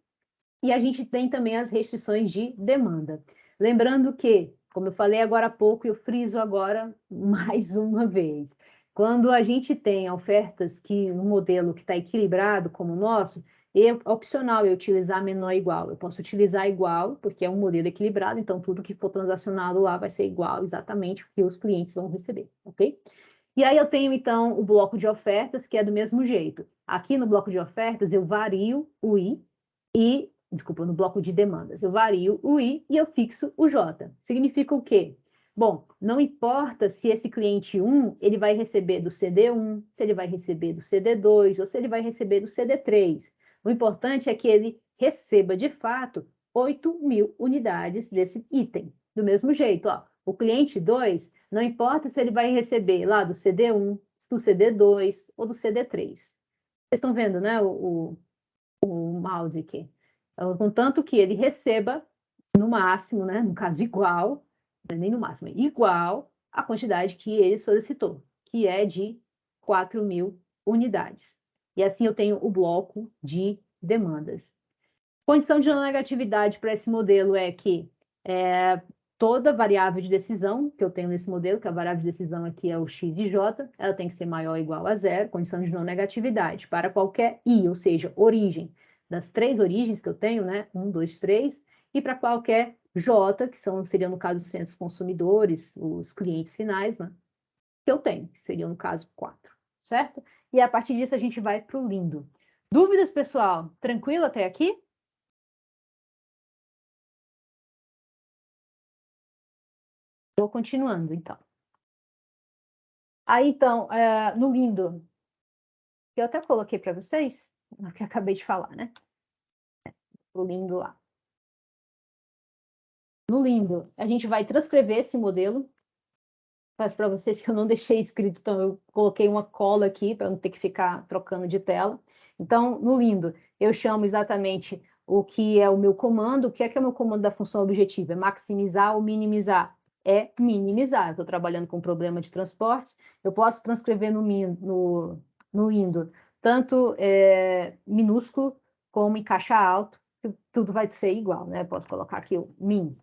e a gente tem também as restrições de demanda. Lembrando que, como eu falei agora há pouco, eu friso agora mais uma vez. Quando a gente tem ofertas que no modelo que está equilibrado como o nosso, é opcional eu utilizar menor ou igual. Eu posso utilizar igual, porque é um modelo equilibrado, então tudo que for transacionado lá vai ser igual exatamente o que os clientes vão receber, ok? E aí eu tenho, então, o bloco de ofertas, que é do mesmo jeito. Aqui no bloco de ofertas, eu vario o I e, desculpa, no bloco de demandas, eu vario o I e eu fixo o J. Significa o quê? Bom, não importa se esse cliente 1, ele vai receber do CD1, se ele vai receber do CD2 ou se ele vai receber do CD3. O importante é que ele receba, de fato, 8.000 unidades desse item. Do mesmo jeito, ó, o cliente 2, não importa se ele vai receber lá do CD1, do CD2 ou do CD3. Vocês estão vendo, né, o mouse aqui. Então, contanto que ele receba, no máximo, né, no caso igual, nem no máximo, igual a quantidade que ele solicitou, que é de 4.000 unidades. E assim eu tenho o bloco de demandas. Condição de não negatividade para esse modelo é que toda variável de decisão que eu tenho nesse modelo, que a variável de decisão aqui é o x e j, ela tem que ser maior ou igual a zero, condição de não negatividade, para qualquer i, ou seja, origem, das 3 origens que eu tenho, né, 1, 2, 3, e para qualquer j, que seriam, no caso, os centros consumidores, os clientes finais, né, que eu tenho, que seriam, no caso, 4, certo? E a partir disso a gente vai para o lindo. Dúvidas, pessoal? Tranquilo até aqui? Vou continuando, então. Aí, então, no lindo, que eu até coloquei para vocês, o que eu acabei de falar, né? O lindo lá. No lindo, a gente vai transcrever esse modelo. Peço para vocês que eu não deixei escrito, então eu coloquei uma cola aqui para não ter que ficar trocando de tela. Então, no lindo, eu chamo exatamente o que é o meu comando. O que é o meu comando da função objetiva? É maximizar ou minimizar? É minimizar. Eu estou trabalhando com problema de transportes. Eu posso transcrever no lindo tanto minúsculo como em caixa alto, que tudo vai ser igual, né? Eu posso colocar aqui o min.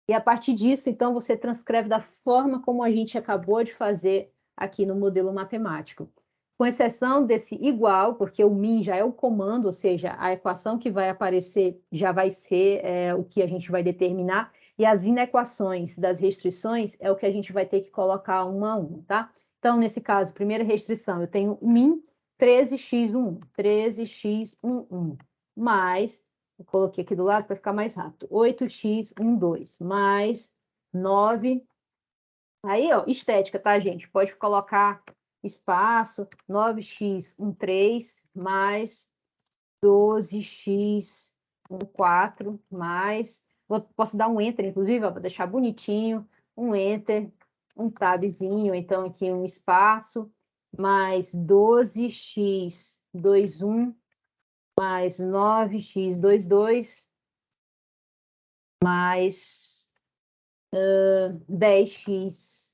E a partir disso, então, você transcreve da forma como a gente acabou de fazer aqui no modelo matemático. Com exceção desse igual, porque o min já é o comando, ou seja, a equação que vai aparecer já vai ser o que a gente vai determinar, e as inequações das restrições é o que a gente vai ter que colocar uma a uma, tá? Então, nesse caso, primeira restrição, eu tenho min 13x11, 13x11, mais eu coloquei aqui do lado para ficar mais rápido. 8x12 mais 9. Aí, ó, estética, tá, gente? Pode colocar espaço, 9x13 mais 12x14 mais... Posso dar um enter, inclusive, para deixar bonitinho. Um enter, um tabzinho, então aqui um espaço, mais 12x21 mais 9x22 mais 10x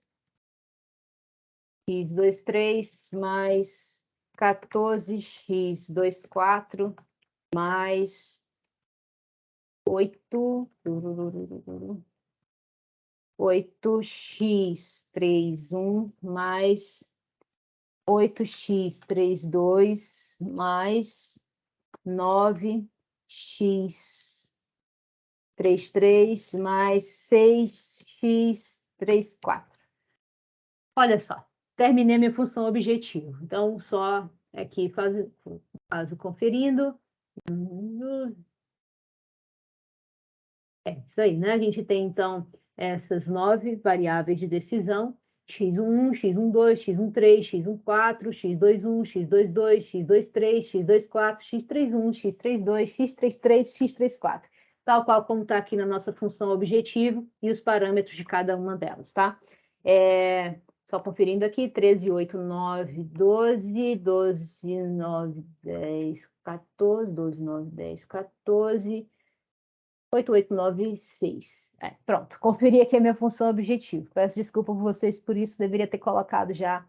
x23 mais 14x24 mais 8 8x31 mais 8x32 mais 9x33 mais 6x34. Olha só, terminei minha função objetivo. Então, só aqui faz o conferindo. É isso aí, né? A gente tem, então, essas 9 variáveis de decisão: x1, x12, x13, x14, x21, x22, x23, x24, x31, x32, x33, x34. Tal qual como está aqui na nossa função objetivo e os parâmetros de cada uma delas, tá? Só conferindo aqui: 13, 8, 9, 12, 12, 9, 10, 14, 12, 9, 10, 14... 8896. Pronto, conferi aqui a minha função objetivo. Peço desculpa por vocês por isso, deveria ter colocado já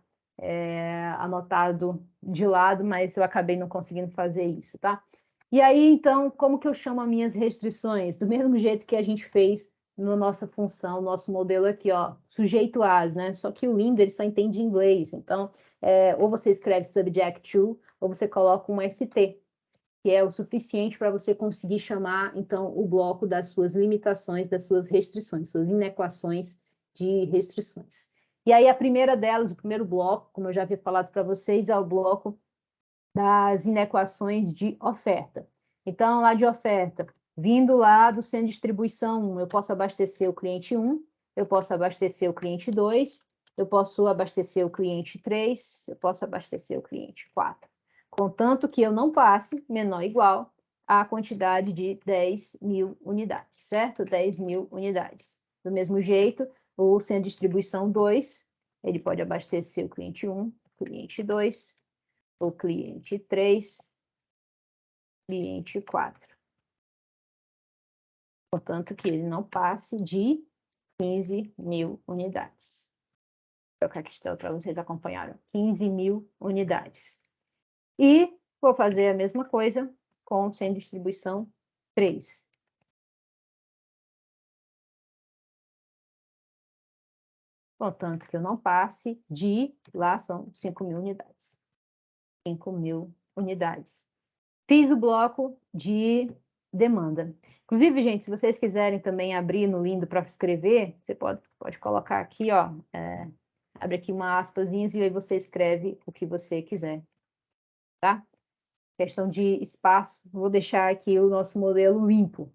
anotado de lado, mas eu acabei não conseguindo fazer isso, tá? E aí, então, como que eu chamo as minhas restrições? Do mesmo jeito que a gente fez na nossa função, nosso modelo aqui, ó, sujeito as, né? Só que o Lindo, ele só entende inglês. Então, ou você escreve subject to, ou você coloca um ST, que é o suficiente para você conseguir chamar, então, o bloco das suas limitações, das suas restrições, suas inequações de restrições. E aí, a primeira delas, o primeiro bloco, como eu já havia falado para vocês, é o bloco das inequações de oferta. Então, lá de oferta, vindo lá do centro de distribuição 1, eu posso abastecer o cliente 1, eu posso abastecer o cliente 2, eu posso abastecer o cliente 3, eu posso abastecer o cliente 4. Contanto que eu não passe menor ou igual à quantidade de 10.000 unidades, certo? 10.000 unidades. Do mesmo jeito, o centro de distribuição 2, ele pode abastecer o cliente 1, o cliente 2, o cliente 3, cliente 4. Contanto que ele não passe de 15.000 unidades. Vou colocar aqui para vocês acompanharem. 15.000 unidades. E vou fazer a mesma coisa com sem distribuição 3. Contanto que eu não passe de, lá são 5.000 unidades. 5.000 unidades. Fiz o bloco de demanda. Inclusive, gente, se vocês quiserem também abrir no Lindo para escrever, você pode colocar aqui, ó, abre aqui uma aspazinha e aí você escreve o que você quiser, tá? Questão de espaço, vou deixar aqui o nosso modelo limpo.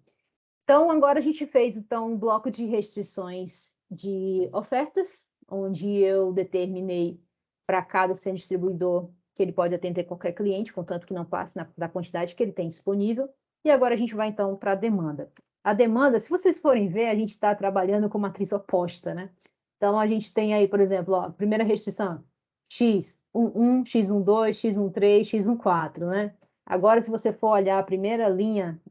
Então, agora a gente fez então, um bloco de restrições de ofertas, onde eu determinei para cada centro distribuidor que ele pode atender qualquer cliente, contanto que não passe da quantidade que ele tem disponível. E agora a gente vai então para a demanda. A demanda, se vocês forem ver, a gente está trabalhando com matriz oposta, né? Então, a gente tem aí, por exemplo, ó, primeira restrição, x11, x12, x13, x14, né? Agora, se você for olhar a primeira linha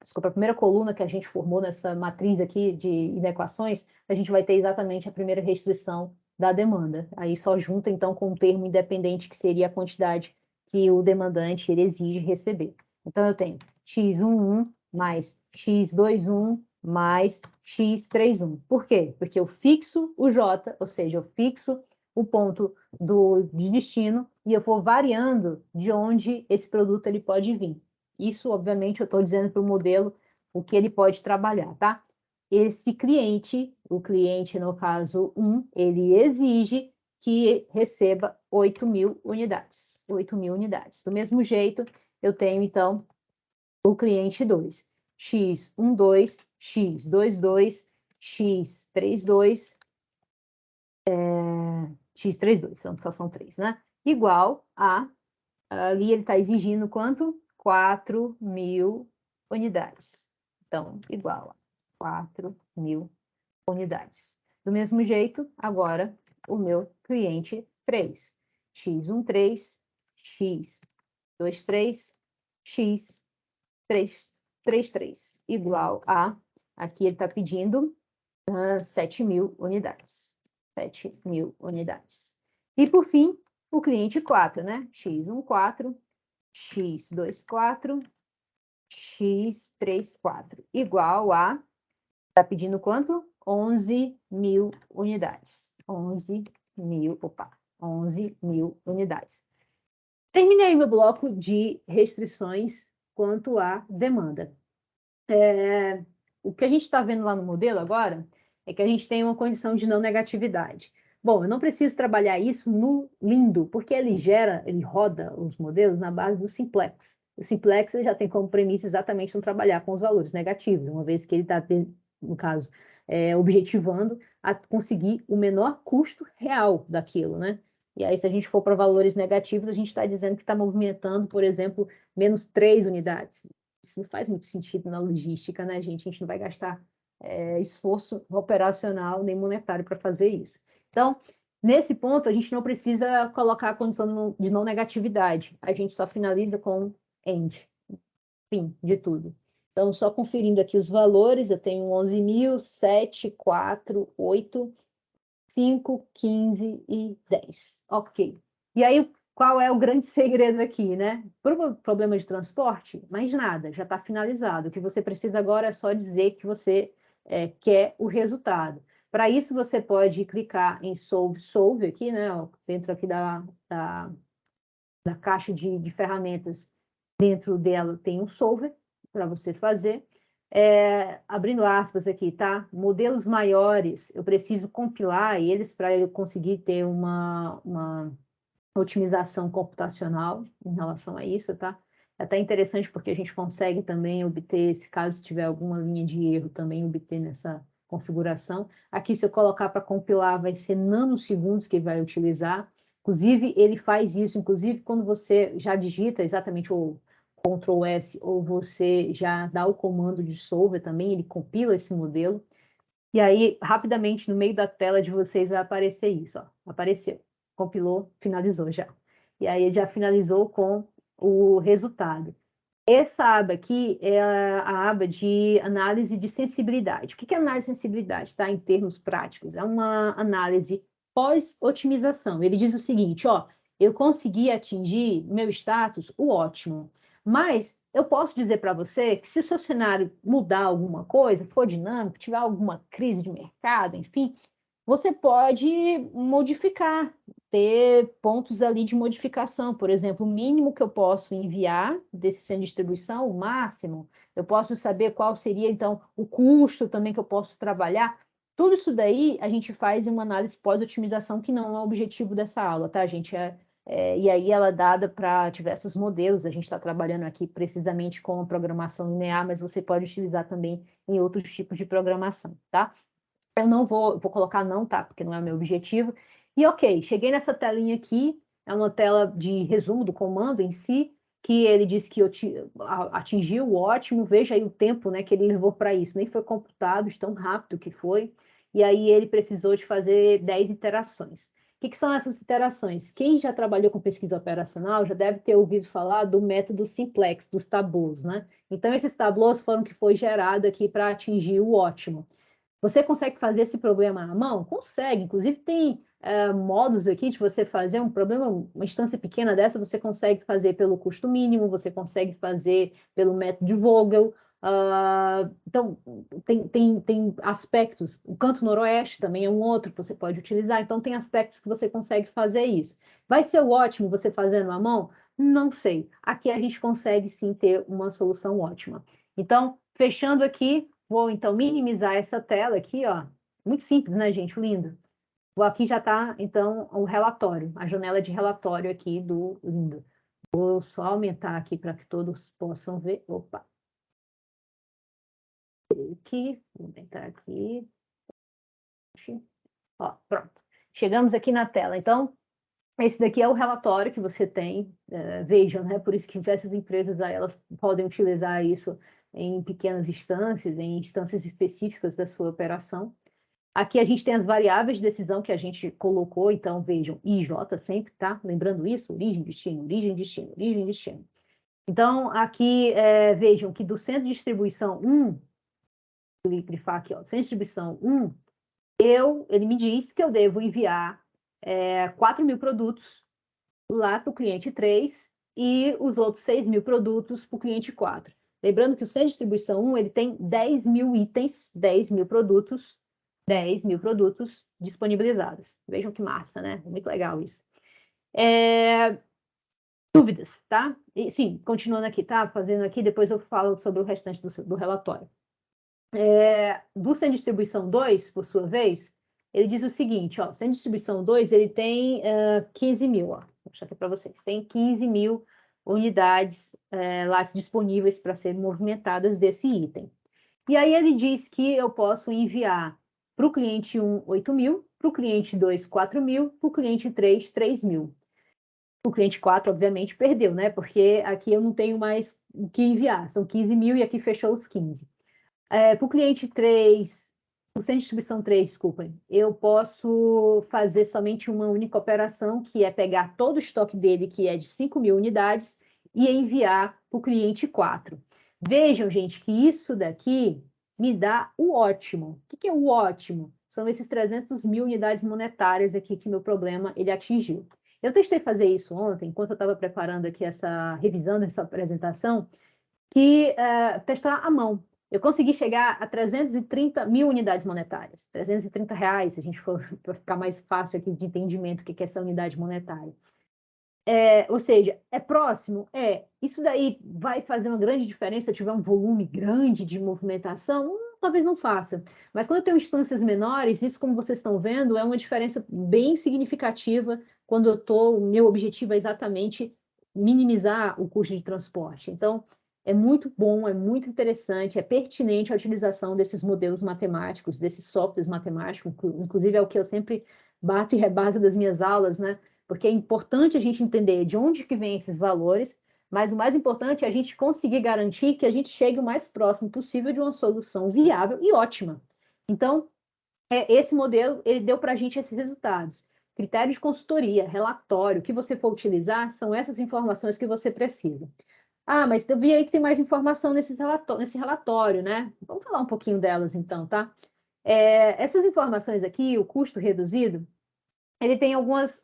desculpa, a primeira coluna que a gente formou nessa matriz aqui de inequações, a gente vai ter exatamente a primeira restrição da demanda. Aí só junta, então, com um termo independente, que seria a quantidade que o demandante ele exige receber. Então, eu tenho x11 mais x21 mais x31. Por quê? Porque eu fixo o J, ou seja, eu fixo o ponto de destino e eu vou variando de onde esse produto ele pode vir. Isso, obviamente, eu estou dizendo para o modelo o que ele pode trabalhar, tá? Esse cliente, o cliente, no caso 1, ele exige que receba 8.000 unidades. 8.000 unidades. Do mesmo jeito, eu tenho, então, o cliente 2. x12, x22, x32, x32, só são 3, né? Igual a, ali ele está exigindo quanto? 4.000 unidades. Então, igual a 4.000 unidades. Do mesmo jeito, agora, o meu cliente 3. x13, x23, x33, igual a, aqui ele está pedindo 7.000 unidades. 7.000 unidades. E, por fim, o cliente 4, né? x14, x24, x34, igual a Está pedindo quanto? 11.000 unidades. 11.000 unidades. Terminei meu bloco de restrições quanto à demanda. O que a gente está vendo lá no modelo agora é que a gente tem uma condição de não negatividade. Bom, eu não preciso trabalhar isso no Lindo, porque ele roda os modelos na base do Simplex. O Simplex ele já tem como premissa exatamente não trabalhar com os valores negativos, uma vez que ele está, no caso, objetivando a conseguir o menor custo real daquilo, né? E aí, se a gente for para valores negativos, a gente está dizendo que está movimentando, por exemplo, menos 3 unidades. Isso não faz muito sentido na logística, né, gente? A gente não vai gastar esforço operacional nem monetário para fazer isso. Então, nesse ponto, a gente não precisa colocar a condição de não negatividade. A gente só finaliza com end. Fim de tudo. Então, só conferindo aqui os valores, eu tenho 11.000, 7, 4, 8, 5, 15 e 10. Ok. E aí, qual é o grande segredo aqui, né? Por problema de transporte, mais nada, já está finalizado. O que você precisa agora é só dizer que você quer o resultado. Para isso, você pode clicar em Solve aqui, né? Ó, dentro aqui da caixa de ferramentas, dentro dela tem um Solver para você fazer. Abrindo aspas aqui, tá? Modelos maiores, eu preciso compilar eles para eu conseguir ter uma otimização computacional em relação a isso, tá? É até interessante porque a gente consegue também obter, se caso tiver alguma linha de erro, também obter nessa configuração. Aqui, se eu colocar para compilar, vai ser nanosegundos que vai utilizar. Inclusive, ele faz isso, inclusive, quando você já digita exatamente o Ctrl S ou você já dá o comando de solver também, ele compila esse modelo. E aí, rapidamente, no meio da tela de vocês vai aparecer isso, ó. Apareceu, compilou, finalizou já. E aí já finalizou com o resultado. Essa aba aqui é a aba de análise de sensibilidade. O que é análise de sensibilidade, tá? Em termos práticos, é uma análise pós-otimização. Ele diz o seguinte, ó, eu consegui atingir meu status, o ótimo, mas eu posso dizer para você que se o seu cenário mudar alguma coisa, for dinâmico, tiver alguma crise de mercado, enfim, você pode modificar, ter pontos ali de modificação. Por exemplo, o mínimo que eu posso enviar desse centro de distribuição, o máximo, eu posso saber qual seria, então, o custo também que eu posso trabalhar. Tudo isso daí a gente faz em uma análise pós-otimização, que não é o objetivo dessa aula, tá, gente? E aí ela é dada para diversos modelos. A gente está trabalhando aqui precisamente com a programação linear, mas você pode utilizar também em outros tipos de programação, tá? Eu não vou colocar não, tá? Porque não é o meu objetivo. E ok, cheguei nessa telinha aqui, é uma tela de resumo do comando em si, que ele disse que atingiu o ótimo, veja aí o tempo, né, que ele levou para isso, nem foi computado de tão rápido que foi, e aí ele precisou de fazer 10 iterações. O que são essas iterações? Quem já trabalhou com pesquisa operacional já deve ter ouvido falar do método simplex, dos tabus, né? Então, esses tabus foram que foi gerado aqui para atingir o ótimo. Você consegue fazer esse problema à mão? Consegue. Inclusive, tem modos aqui de você fazer um problema, uma instância pequena dessa, você consegue fazer pelo custo mínimo, você consegue fazer pelo método de Vogel. Então, tem aspectos. O canto noroeste também é um outro que você pode utilizar. Então, tem aspectos que você consegue fazer isso. Vai ser o ótimo você fazendo à mão? Não sei. Aqui a gente consegue sim ter uma solução ótima. Então, fechando aqui, vou então minimizar essa tela aqui, ó. Muito simples, né, gente? Lindo. Aqui já está, então, o relatório, a janela de relatório aqui do Lindo. Vou só aumentar aqui para que todos possam ver. Opa! Aqui, vou aumentar aqui. Ó, pronto. Chegamos aqui na tela. Então, esse daqui é o relatório que você tem. Vejam, né? Por isso que diversas empresas aí, elas podem utilizar isso em pequenas instâncias, em instâncias específicas da sua operação. Aqui a gente tem as variáveis de decisão que a gente colocou, então vejam, IJ sempre, tá? Lembrando isso, origem, destino, origem, destino, origem, destino. Então, aqui, vejam que do centro de distribuição 1, vou grifar aqui, ó, centro de distribuição 1, ele me diz que eu devo enviar 4.000 produtos lá para o cliente 3 e os outros 6.000 produtos para o cliente 4. Lembrando que o centro de distribuição 1, ele tem 10 mil itens, 10 mil produtos disponibilizados. Vejam que massa, né? Muito legal isso. Dúvidas, tá? E, sim, continuando aqui, tá? Fazendo aqui, depois eu falo sobre o restante do relatório. Do centro de distribuição 2, por sua vez, ele diz o seguinte, ó, o centro de distribuição 2, ele tem 15 mil, ó, vou mostrar aqui para vocês, tem 15 mil unidades lá disponíveis para serem movimentadas desse item. E aí ele diz que eu posso enviar para o cliente 1, 8 mil, para o cliente 2, 4 mil, para o cliente 3, 3 mil. O cliente 4, obviamente, perdeu, né? Porque aqui eu não tenho mais o que enviar, são 15 mil e aqui fechou os 15. Para o cliente 3, o centro de distribuição 3, desculpem, eu posso fazer somente uma única operação, que é pegar todo o estoque dele, que é de 5 mil unidades, e enviar para o cliente 4. Vejam, gente, que isso daqui me dá o ótimo. O que é o ótimo? São esses 300 mil unidades monetárias aqui que meu problema ele atingiu. Eu testei fazer isso ontem, enquanto eu estava preparando aqui revisando essa apresentação, testar à mão. Eu consegui chegar a 330 mil unidades monetárias, R$ 330, se a gente for para ficar mais fácil aqui de entendimento o que é essa unidade monetária. Ou seja, é próximo? Isso daí vai fazer uma grande diferença se eu tiver um volume grande de movimentação? Talvez não faça. Mas quando eu tenho instâncias menores, isso, como vocês estão vendo, é uma diferença bem significativa quando o meu objetivo é exatamente minimizar o custo de transporte. Então, é muito bom, é muito interessante, é pertinente a utilização desses modelos matemáticos, desses softwares matemáticos, inclusive é o que eu sempre bato e rebato das minhas aulas, né? Porque é importante a gente entender de onde que vem esses valores, mas o mais importante é a gente conseguir garantir que a gente chegue o mais próximo possível de uma solução viável e ótima. Então, esse modelo, ele deu para a gente esses resultados. Critério de consultoria, relatório, o que você for utilizar, são essas informações que você precisa. Ah, mas eu vi aí que tem mais informação nesse relatório, né? Vamos falar um pouquinho delas, então, tá? Essas informações aqui, o custo reduzido, ele tem alguns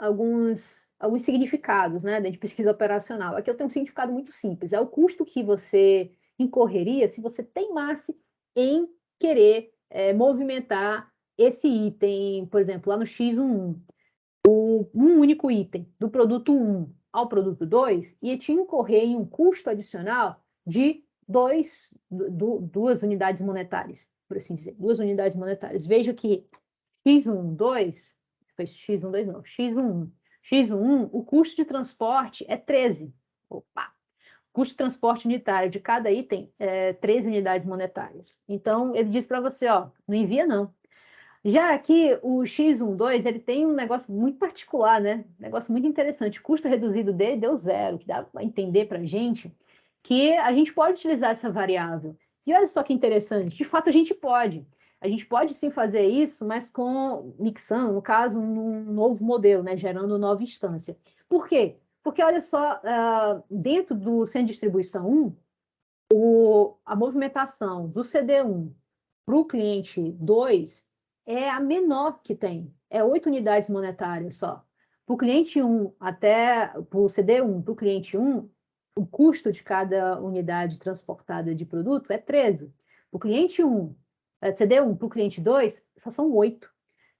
significados, né, dentro de pesquisa operacional. Aqui eu tenho um significado muito simples, é o custo que você incorreria se você teimasse em querer movimentar esse item, por exemplo, lá no X11, um único item, do produto 1 ao produto 2, ia te incorrer em um custo adicional de duas unidades monetárias, por assim dizer, 2 unidades monetárias. Veja que X12, X12 não, X11, o custo de transporte é 13. Opa! O custo de transporte unitário de cada item é 13 unidades monetárias. Então, ele diz para você, ó, não envia não. Já aqui, o X12, ele tem um negócio muito particular, né? Um negócio muito interessante. O custo reduzido dele deu 0, que dá para entender para a gente que a gente pode utilizar essa variável. E olha só que interessante, de fato a gente pode. A gente pode sim fazer isso, mas mixando, no caso, num novo modelo, né? Gerando nova instância. Por quê? Porque, olha só, dentro do centro de distribuição 1, a movimentação do CD1 para o cliente 2 é a menor que tem, é 8 unidades monetárias só. Para o cliente 1 até para o CD1, para o cliente 1, o custo de cada unidade transportada de produto é 13. Para o cliente 1, CD1 para o cliente 2, só são 8.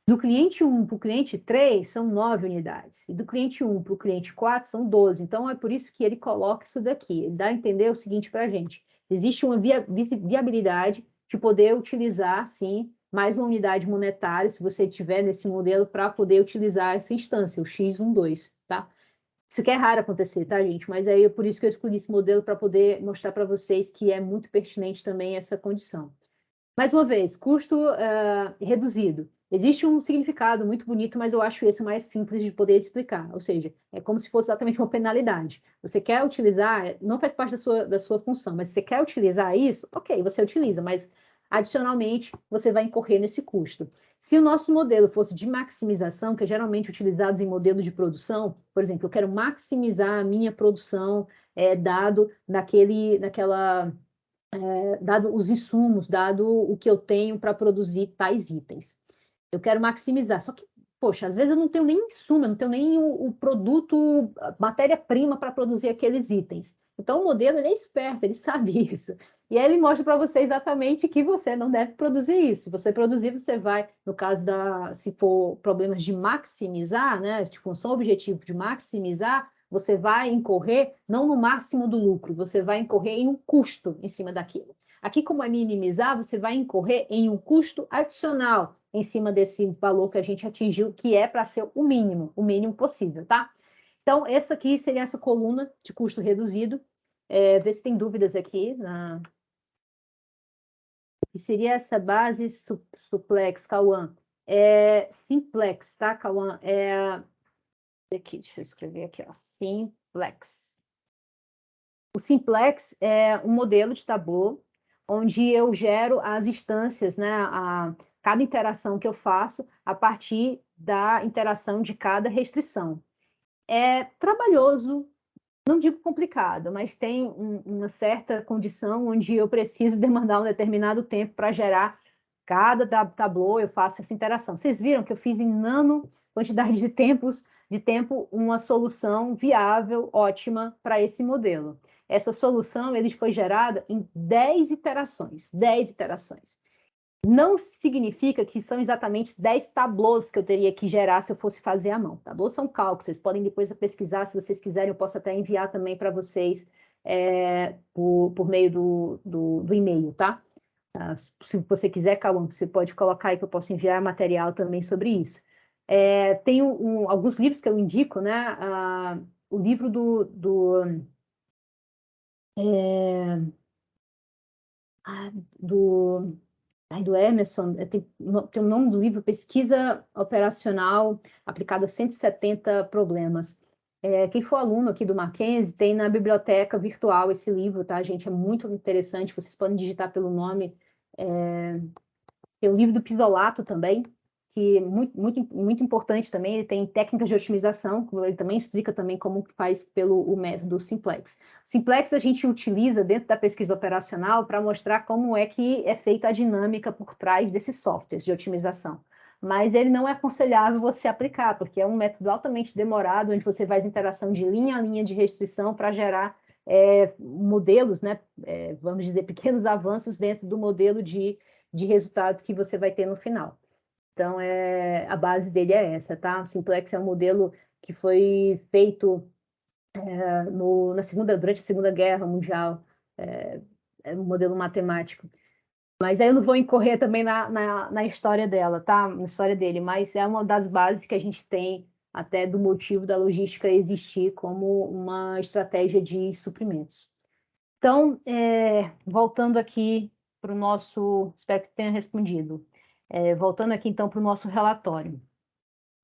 Do cliente 1 para o cliente 3, são 9 unidades. E do cliente 1 para o cliente 4, são 12. Então, é por isso que ele coloca isso daqui. Ele dá a entender o seguinte para a gente. Existe uma viabilidade de poder utilizar, sim, mais uma unidade monetária, se você tiver nesse modelo, para poder utilizar essa instância, o X12, tá? Isso que é raro acontecer, tá, gente? Mas aí é por isso que eu escolhi esse modelo, para poder mostrar para vocês que é muito pertinente também essa condição. Mais uma vez, custo reduzido. Existe um significado muito bonito, mas eu acho esse mais simples de poder explicar. Ou seja, é como se fosse exatamente uma penalidade. Você quer utilizar, não faz parte da sua função, mas se você quer utilizar isso, ok, você utiliza, mas adicionalmente você vai incorrer nesse custo. Se o nosso modelo fosse de maximização, que é geralmente utilizado em modelos de produção, por exemplo, eu quero maximizar a minha produção dado dado os insumos, dado o que eu tenho para produzir tais itens. Eu quero maximizar, só que, poxa, às vezes eu não tenho nem insumo, eu não tenho nem o produto, matéria-prima para produzir aqueles itens. Então, o modelo ele é esperto, ele sabe isso. E aí ele mostra para você exatamente que você não deve produzir isso. Se você produzir, você vai, no caso se for problemas de maximizar, né, de função objetivo de maximizar, você vai incorrer não no máximo do lucro, você vai incorrer em um custo em cima daquilo. Aqui, como é minimizar, você vai incorrer em um custo adicional em cima desse valor que a gente atingiu, que é para ser o mínimo possível, tá? Então, essa aqui seria essa coluna de custo reduzido. Ver se tem dúvidas aqui. E seria essa base suplex, Cauã. Simplex, tá, Cauã? Aqui, deixa eu escrever aqui, ó. Simplex. O Simplex é um modelo de tableau onde eu gero as instâncias, né? Cada interação que eu faço a partir da interação de cada restrição. É trabalhoso, não digo complicado, mas tem uma certa condição onde eu preciso demandar um determinado tempo para gerar cada tableau, eu faço essa interação. Vocês viram que eu fiz em nano quantidade de tempo uma solução viável, ótima para esse modelo. Essa solução ele foi gerada em 10 iterações, 10 iterações. Não significa que são exatamente 10 tableaus que eu teria que gerar se eu fosse fazer à mão. Tableaus são cálculos, vocês podem depois pesquisar, se vocês quiserem, eu posso até enviar também para vocês por meio do e-mail, tá? Se você quiser, Cauã, você pode colocar aí que eu posso enviar material também sobre isso. Tem alguns livros que eu indico, né? O livro do Emerson, tem o nome do livro, Pesquisa Operacional aplicada a 170 problemas. Quem for aluno aqui do Mackenzie, tem na biblioteca virtual esse livro, tá, gente? É muito interessante, vocês podem digitar pelo nome. Tem o livro do Pisolato também, que é muito importante também, ele tem técnicas de otimização, ele também explica também como faz pelo método Simplex. Simplex a gente utiliza dentro da pesquisa operacional para mostrar como é que é feita a dinâmica por trás desses softwares de otimização. Mas ele não é aconselhável você aplicar, porque é um método altamente demorado, onde você faz interação de linha a linha de restrição para gerar modelos, né, vamos dizer, pequenos avanços dentro do modelo de resultado que você vai ter no final. Então, a base dele é essa, tá? O Simplex é um modelo que foi feito durante a Segunda Guerra Mundial, é um modelo matemático. Mas aí eu não vou incorrer também na história dela, tá? Na história dele, mas é uma das bases que a gente tem até do motivo da logística existir como uma estratégia de suprimentos. Então, voltando aqui para o nosso... Espero que tenha respondido. Voltando aqui, então, para o nosso relatório.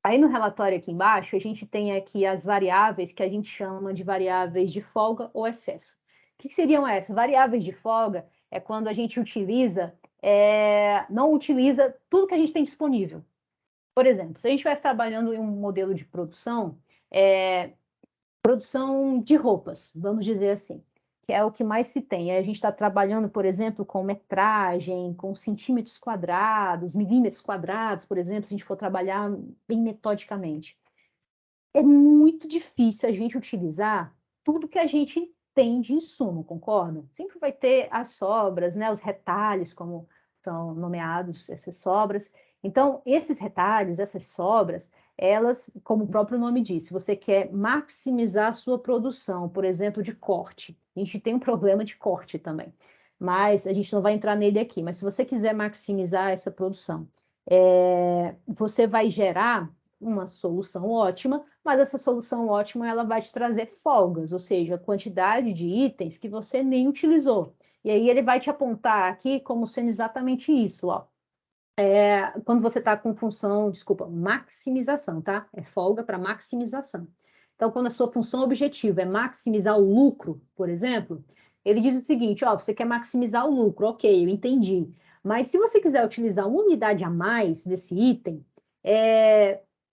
Aí no relatório aqui embaixo, a gente tem aqui as variáveis que a gente chama de variáveis de folga ou excesso. O que seriam essas? Variáveis de folga é quando a gente não utiliza tudo que a gente tem disponível. Por exemplo, se a gente estivesse trabalhando em um modelo de produção de roupas, vamos dizer assim, que é o que mais se tem. A gente está trabalhando, por exemplo, com metragem, com centímetros quadrados, milímetros quadrados, por exemplo, se a gente for trabalhar bem metodicamente. É muito difícil a gente utilizar tudo que a gente tem de insumo, concorda? Sempre vai ter as sobras, né, os retalhos, como são nomeados essas sobras. Então, esses retalhos, essas sobras, elas, como o próprio nome diz, se você quer maximizar a sua produção, por exemplo, de corte, a gente tem um problema de corte também, mas a gente não vai entrar nele aqui, mas se você quiser maximizar essa produção, você vai gerar uma solução ótima, mas essa solução ótima ela vai te trazer folgas, ou seja, a quantidade de itens que você nem utilizou. E aí ele vai te apontar aqui como sendo exatamente isso, ó. Quando você está com função, desculpa, maximização, tá? É folga para maximização. Então, quando a sua função objetiva é maximizar o lucro, por exemplo, ele diz o seguinte, ó, você quer maximizar o lucro, ok, eu entendi. Mas se você quiser utilizar uma unidade a mais desse item,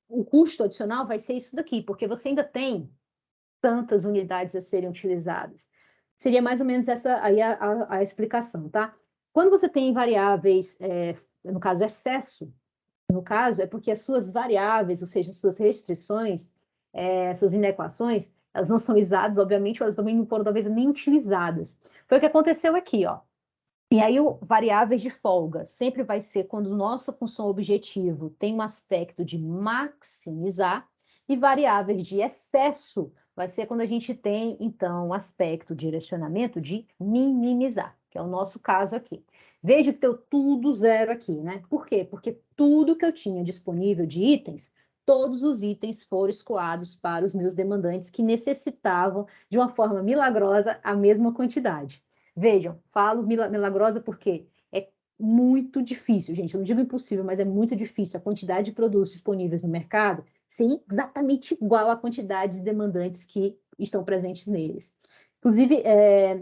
o custo adicional vai ser isso daqui, porque você ainda tem tantas unidades a serem utilizadas. Seria mais ou menos essa aí a explicação, tá? Quando você tem variáveis, no caso, excesso, no caso, é porque as suas variáveis, ou seja, as suas restrições, suas inequações, Elas não são usadas, obviamente, elas também não foram talvez nem utilizadas. Foi o que aconteceu aqui, ó. E aí, variáveis de folga sempre vai ser quando nossa função objetivo tem um aspecto de maximizar, e variáveis de excesso vai ser quando a gente tem, então, um aspecto de direcionamento de minimizar, que é o nosso caso aqui. Veja que deu tudo zero aqui, né? Por quê? Porque tudo que eu tinha disponível de itens, todos os itens foram escoados para os meus demandantes que necessitavam, de uma forma milagrosa, a mesma quantidade. Vejam, falo milagrosa porque é muito difícil, gente. Eu não digo impossível, mas é muito difícil a quantidade de produtos disponíveis no mercado ser exatamente igual à quantidade de demandantes que estão presentes neles. Inclusive,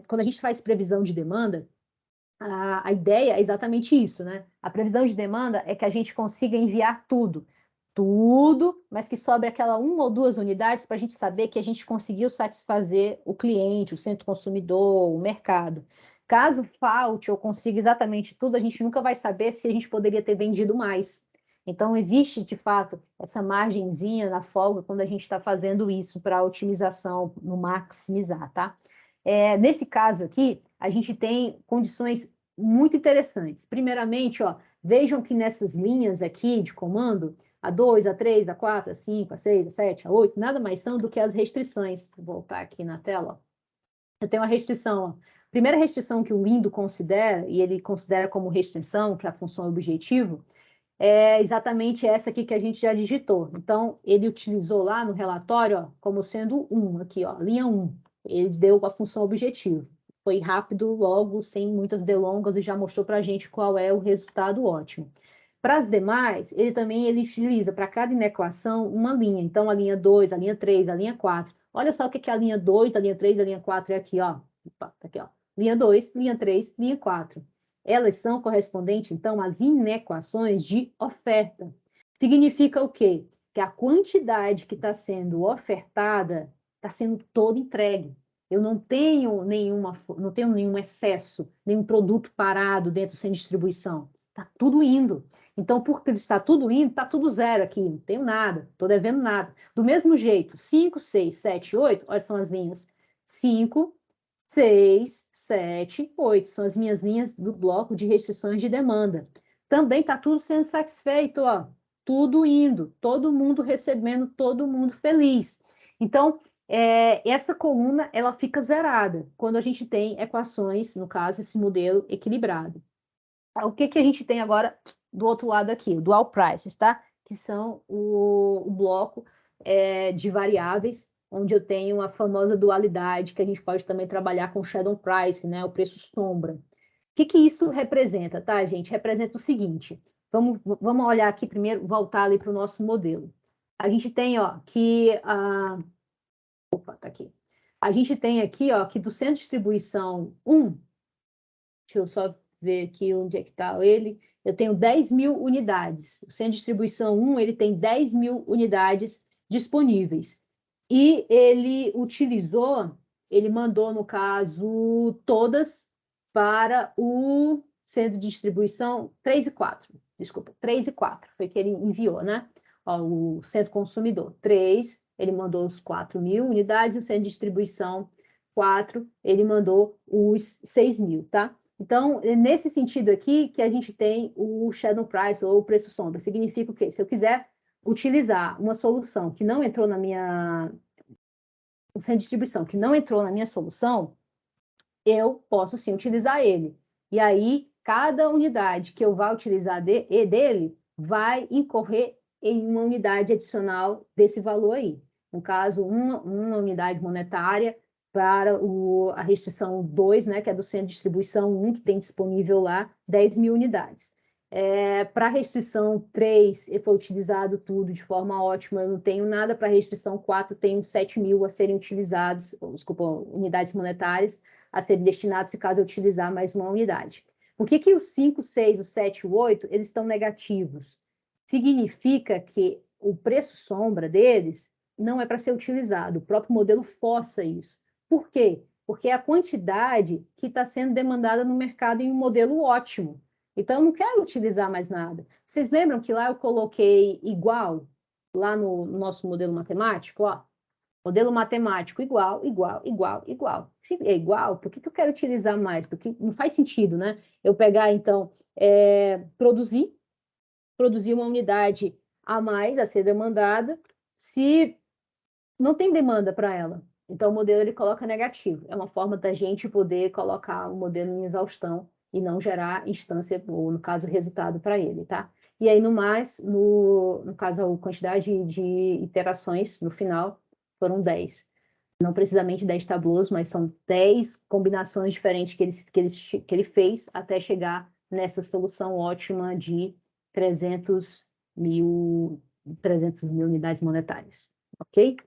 quando a gente faz previsão de demanda, a ideia é exatamente isso, né? A previsão de demanda é que a gente consiga enviar tudo, mas que sobre aquela uma ou duas unidades para a gente saber que a gente conseguiu satisfazer o cliente, o centro consumidor, o mercado. Caso falte ou consiga exatamente tudo, a gente nunca vai saber se a gente poderia ter vendido mais. Então, existe, de fato, essa margenzinha na folga quando a gente está fazendo isso para otimização, no maximizar, tá? Nesse caso aqui, a gente tem condições muito interessantes. Primeiramente, ó, vejam que nessas linhas aqui de comando, a 2, a 3, a 4, a 5, a 6, a 7, a 8, nada mais são do que as restrições. Vou voltar aqui na tela. Eu tenho uma restrição. Ó. A primeira restrição que o Lindo considera, e ele considera como restrição para a função objetivo, é exatamente essa aqui que a gente já digitou. Então, ele utilizou lá no relatório ó, como sendo 1, aqui, ó, linha 1. Ele deu a função objetivo. Foi rápido, logo, sem muitas delongas, e já mostrou para a gente qual é o resultado ótimo. Para as demais, ele utiliza para cada inequação uma linha. Então, a linha 2, a linha 3, a linha 4. Olha só o que é a linha 2, a linha 3, a linha 4 é aqui, ó. Opa, tá aqui, ó. Linha 2, linha 3, linha 4. Elas são correspondentes, então, às inequações de oferta. Significa o quê? Que a quantidade que está sendo ofertada está sendo toda entregue. Eu não tenho nenhum excesso, nenhum produto parado dentro sem distribuição. Está tudo indo. Então, porque está tudo indo, está tudo zero aqui. Não tenho nada, estou devendo nada. Do mesmo jeito, 5, 6, 7, 8, olha, são as linhas 5, 6, 7, 8. São as minhas linhas do bloco de restrições de demanda. Também está tudo sendo satisfeito, ó. Tudo indo, todo mundo recebendo, todo mundo feliz. Então, essa coluna ela fica zerada quando a gente tem equações, no caso, esse modelo equilibrado. O que que a gente tem agora do outro lado aqui? O dual prices, tá? Que são o bloco de variáveis, onde eu tenho a famosa dualidade, que a gente pode também trabalhar com shadow price, né? O preço sombra. O que que isso representa, tá, gente? Representa o seguinte, vamos olhar aqui primeiro, voltar ali para o nosso modelo. A gente tem, ó, que... Opa, tá aqui. A gente tem aqui, ó, que do centro de distribuição 1, deixa eu só ver aqui onde é que está ele. Eu tenho 10.000 unidades. O centro de distribuição 1, ele tem 10.000 unidades disponíveis. E ele mandou, no caso, todas para o centro de distribuição 3 e 4. Desculpa, 3 e 4 foi que ele enviou, né? Ó, o centro consumidor 3, ele mandou os 4.000 unidades, e o centro de distribuição 4, ele mandou os 6.000, tá? Então, é nesse sentido aqui que a gente tem o shadow price ou o preço sombra. Significa o quê? Se eu quiser utilizar uma solução que não entrou na minha... o centro de distribuição que não entrou na minha solução, eu posso sim utilizar ele. E aí, cada unidade que eu vá utilizar dele vai incorrer em uma unidade adicional desse valor aí. No caso, uma unidade monetária para a restrição 2, né, que é do centro de distribuição 1, que tem disponível lá 10.000 unidades. Para a restrição 3, foi utilizado tudo de forma ótima, eu não tenho nada. Para a restrição 4, tenho 7.000 a serem utilizados, desculpa, unidades monetárias a serem destinados se caso eu utilizar mais uma unidade. Por que que os 5, 6, o 7 e o 8, eles estão negativos? Significa que o preço sombra deles não é para ser utilizado, o próprio modelo força isso. Por quê? Porque é a quantidade que está sendo demandada no mercado em um modelo ótimo. Então, eu não quero utilizar mais nada. Vocês lembram que lá eu coloquei igual, lá no nosso modelo matemático? Ó, Modelo matemático igual, igual, igual, igual. Se é igual, por que eu quero utilizar mais? Porque não faz sentido, né? Eu pegar, então, produzir uma unidade a mais a ser demandada, se não tem demanda para ela. Então, o modelo ele coloca negativo. É uma forma da gente poder colocar o modelo em exaustão e não gerar instância, ou no caso, resultado para ele, tá? E aí, no mais, no caso, a quantidade de iterações no final foram 10. Não precisamente 10 tableaus, mas são 10 combinações diferentes que ele fez até chegar nessa solução ótima de 300 mil unidades monetárias. Ok?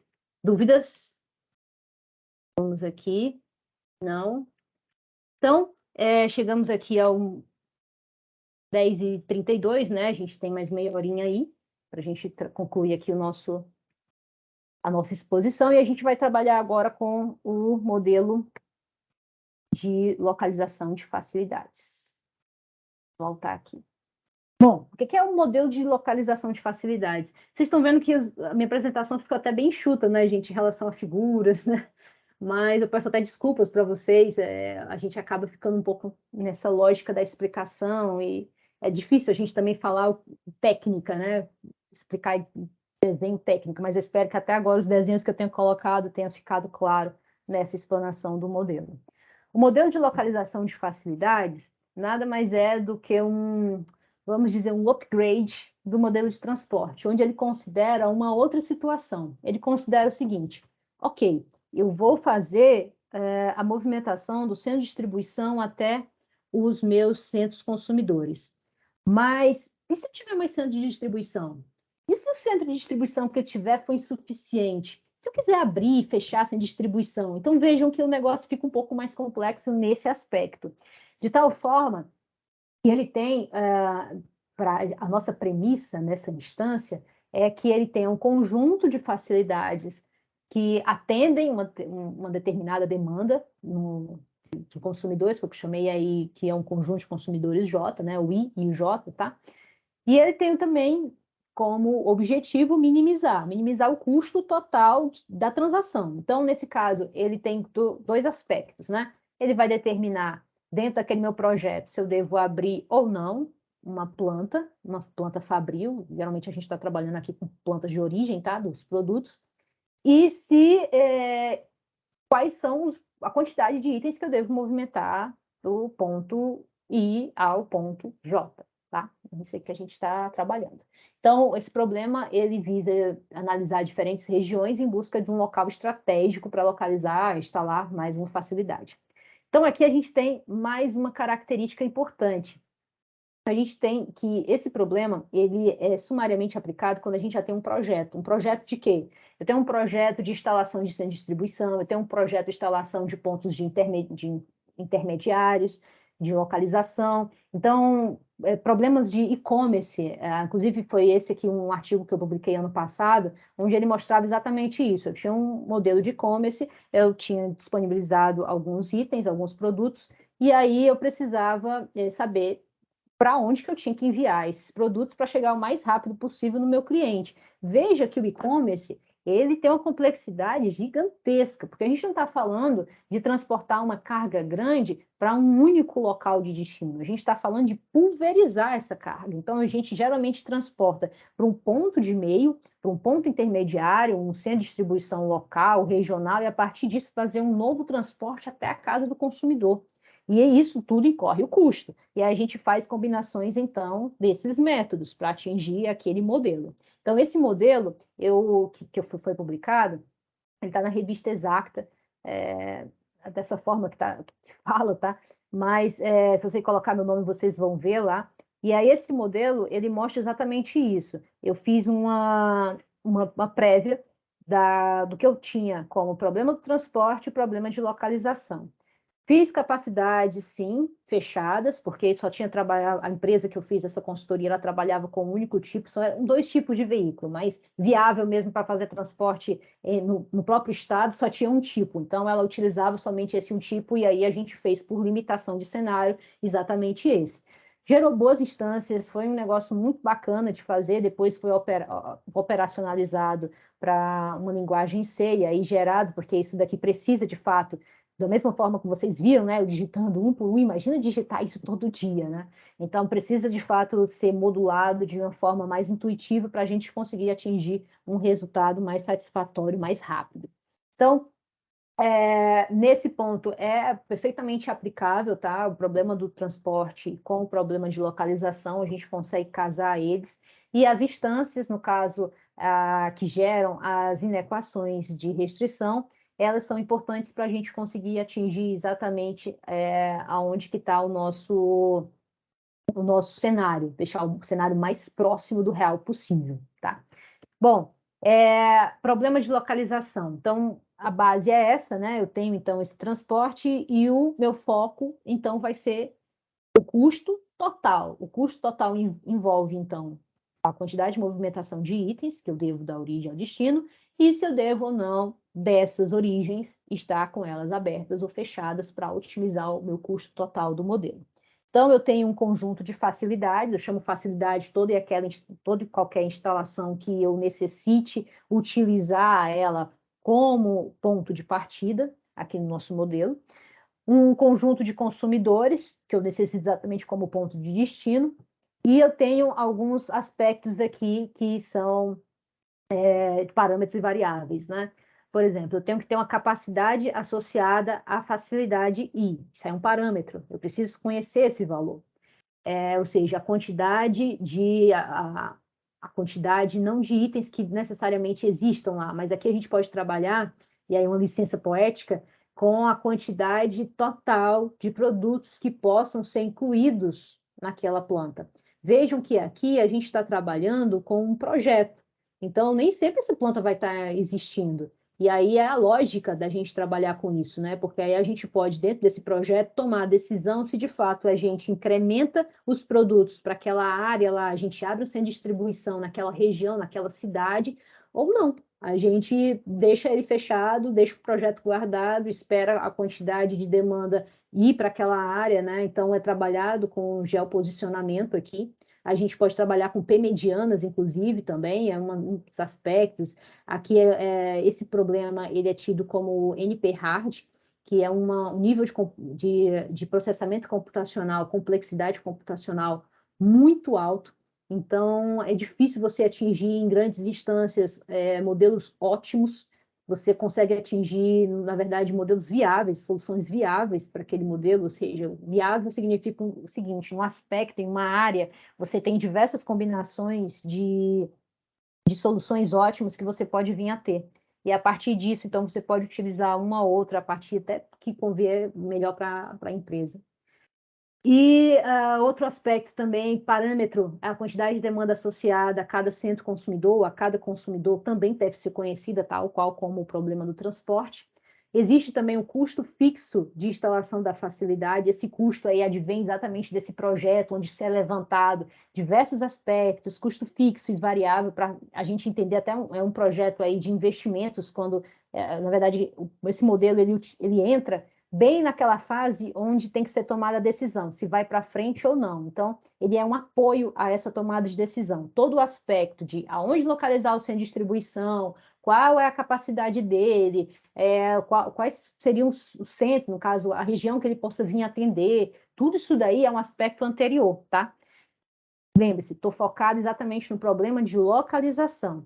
Dúvidas? Vamos aqui. Não. Então, chegamos aqui ao 10h32, né? A gente tem mais meia horinha aí para a gente concluir aqui a nossa exposição, e a gente vai trabalhar agora com o modelo de localização de facilidades. Vou voltar aqui. Bom, o que é um modelo de localização de facilidades? Vocês estão vendo que a minha apresentação ficou até bem enxuta, né, gente, em relação a figuras, né? Mas eu peço até desculpas para vocês, a gente acaba ficando um pouco nessa lógica da explicação, e é difícil a gente também falar técnica, né? Explicar desenho técnico, mas eu espero que até agora os desenhos que eu tenho colocado tenham ficado claro nessa explanação do modelo. O modelo de localização de facilidades nada mais é do que vamos dizer, um upgrade do modelo de transporte, onde ele considera uma outra situação. Ele considera o seguinte: ok, eu vou fazer a movimentação do centro de distribuição até os meus centros consumidores. Mas e se eu tiver mais centro de distribuição? E se o centro de distribuição que eu tiver for insuficiente? Se eu quiser abrir e fechar sem distribuição? Então vejam que o negócio fica um pouco mais complexo nesse aspecto. De tal forma que ele tem, a nossa premissa nessa instância é que ele tem um conjunto de facilidades que atendem uma determinada demanda de consumidores, que eu chamei aí, que é um conjunto de consumidores J, né, o I e o J, tá? E ele tem também como objetivo minimizar o custo total da transação. Então, nesse caso, ele tem dois aspectos, né? Ele vai determinar, dentro daquele meu projeto, se eu devo abrir ou não uma planta fabril. Geralmente a gente está trabalhando aqui com plantas de origem, tá? Dos produtos. E quais são a quantidade de itens que eu devo movimentar do ponto I ao ponto J, tá? Isso é que a gente está trabalhando. Então, esse problema, ele visa analisar diferentes regiões em busca de um local estratégico para localizar, instalar mais uma facilidade. Então, aqui a gente tem mais uma característica importante. A gente tem que esse problema, ele é sumariamente aplicado quando a gente já tem um projeto. Um projeto de quê? Eu tenho um projeto de instalação de centro de distribuição, eu tenho um projeto de instalação de pontos de intermediários, de localização. Então, problemas de e-commerce, inclusive foi esse aqui um artigo que eu publiquei ano passado, onde ele mostrava exatamente isso. Eu tinha um modelo de e-commerce, eu tinha disponibilizado alguns itens, alguns produtos, e aí eu precisava saber para onde que eu tinha que enviar esses produtos para chegar o mais rápido possível no meu cliente. Veja que o e-commerce, ele tem uma complexidade gigantesca, porque a gente não está falando de transportar uma carga grande para um único local de destino, a gente está falando de pulverizar essa carga. Então, a gente geralmente transporta para um ponto de meio, para um ponto intermediário, um centro de distribuição local, regional, e a partir disso fazer um novo transporte até a casa do consumidor. E isso tudo incorre o custo. E aí a gente faz combinações, então, desses métodos para atingir aquele modelo. Então, esse modelo que foi publicado, ele está na revista Exacta, dessa forma que fala, tá? Mas se você colocar meu nome, vocês vão ver lá. E aí esse modelo, ele mostra exatamente isso. Eu fiz uma prévia do que eu tinha como problema do transporte e problema de localização. Fiz capacidades, sim, fechadas, porque só tinha trabalhado, a empresa que eu fiz essa consultoria, ela trabalhava com um único tipo, só eram 2 tipos de veículo, mas viável mesmo para fazer transporte no próprio estado, só tinha um tipo. Então, ela utilizava somente esse um tipo, e aí a gente fez, por limitação de cenário, exatamente esse. gerou boas instâncias, foi um negócio muito bacana de fazer, depois foi operacionalizado para uma linguagem C, e aí gerado, porque isso daqui precisa, de fato, da mesma forma que vocês viram, né, eu digitando um por um, imagina digitar isso todo dia, né? Então, precisa, de fato, ser modulado de uma forma mais intuitiva para a gente conseguir atingir um resultado mais satisfatório, mais rápido. Então, nesse ponto é perfeitamente aplicável, tá? O problema do transporte com o problema de localização, a gente consegue casar eles. E as instâncias, no caso, que geram as inequações de restrição, elas são importantes para a gente conseguir atingir exatamente aonde que está o nosso cenário, deixar o cenário mais próximo do real possível, tá? Bom, problema de localização. Então, a base é essa, né? Eu tenho, então, esse transporte e o meu foco, então, vai ser o custo total. O custo total envolve, então, a quantidade de movimentação de itens que eu devo da origem ao destino e se eu devo ou não dessas origens estar com elas abertas ou fechadas para otimizar o meu custo total do modelo. Então, eu tenho um conjunto de facilidades, eu chamo facilidade toda e qualquer instalação que eu necessite utilizar ela como ponto de partida, aqui no nosso modelo. Um conjunto de consumidores, que eu necessito exatamente como ponto de destino, e eu tenho alguns aspectos aqui que são parâmetros e variáveis, né? Por exemplo, eu tenho que ter uma capacidade associada à facilidade I. Isso é um parâmetro. Eu preciso conhecer esse valor. Ou seja, a quantidade a quantidade não de itens que necessariamente existam lá, mas aqui a gente pode trabalhar, e aí uma licença poética, com a quantidade total de produtos que possam ser incluídos naquela planta. Vejam que aqui a gente está trabalhando com um projeto, então nem sempre essa planta vai estar existindo. E aí é a lógica da gente trabalhar com isso, né? Porque aí a gente pode, dentro desse projeto, tomar a decisão se de fato a gente incrementa os produtos para aquela área lá, a gente abre o centro de distribuição naquela região, naquela cidade, ou não. A gente deixa ele fechado, deixa o projeto guardado, espera a quantidade de demanda ir para aquela área, né? Então é trabalhado com geoposicionamento aqui. A gente pode trabalhar com P-medianas, inclusive, também, um dos aspectos. Aqui, esse problema ele é tido como NP-hard, que é um nível de processamento computacional, complexidade computacional muito alto. Então, é difícil você atingir em grandes instâncias modelos ótimos. Você consegue atingir, na verdade, modelos viáveis, soluções viáveis para aquele modelo, ou seja, viável significa o seguinte, um aspecto, em uma área, você tem diversas combinações de soluções ótimas que você pode vir a ter. E a partir disso, então, você pode utilizar uma ou outra a partir até que convier melhor para a empresa. E outro aspecto também, parâmetro, a quantidade de demanda associada a cada centro consumidor, a cada consumidor também deve ser conhecida, tal qual como o problema do transporte. Existe também o custo fixo de instalação da facilidade, esse custo aí advém exatamente desse projeto, onde se é levantado diversos aspectos, custo fixo e variável, para a gente entender até um projeto aí de investimentos, quando, na verdade, esse modelo ele entra bem naquela fase onde tem que ser tomada a decisão, se vai para frente ou não. Então, ele é um apoio a essa tomada de decisão. Todo o aspecto de aonde localizar o centro de distribuição, qual é a capacidade dele, quais seriam o centro, no caso, a região que ele possa vir atender, tudo isso daí é um aspecto anterior, tá? Lembre-se, estou focado exatamente no problema de localização.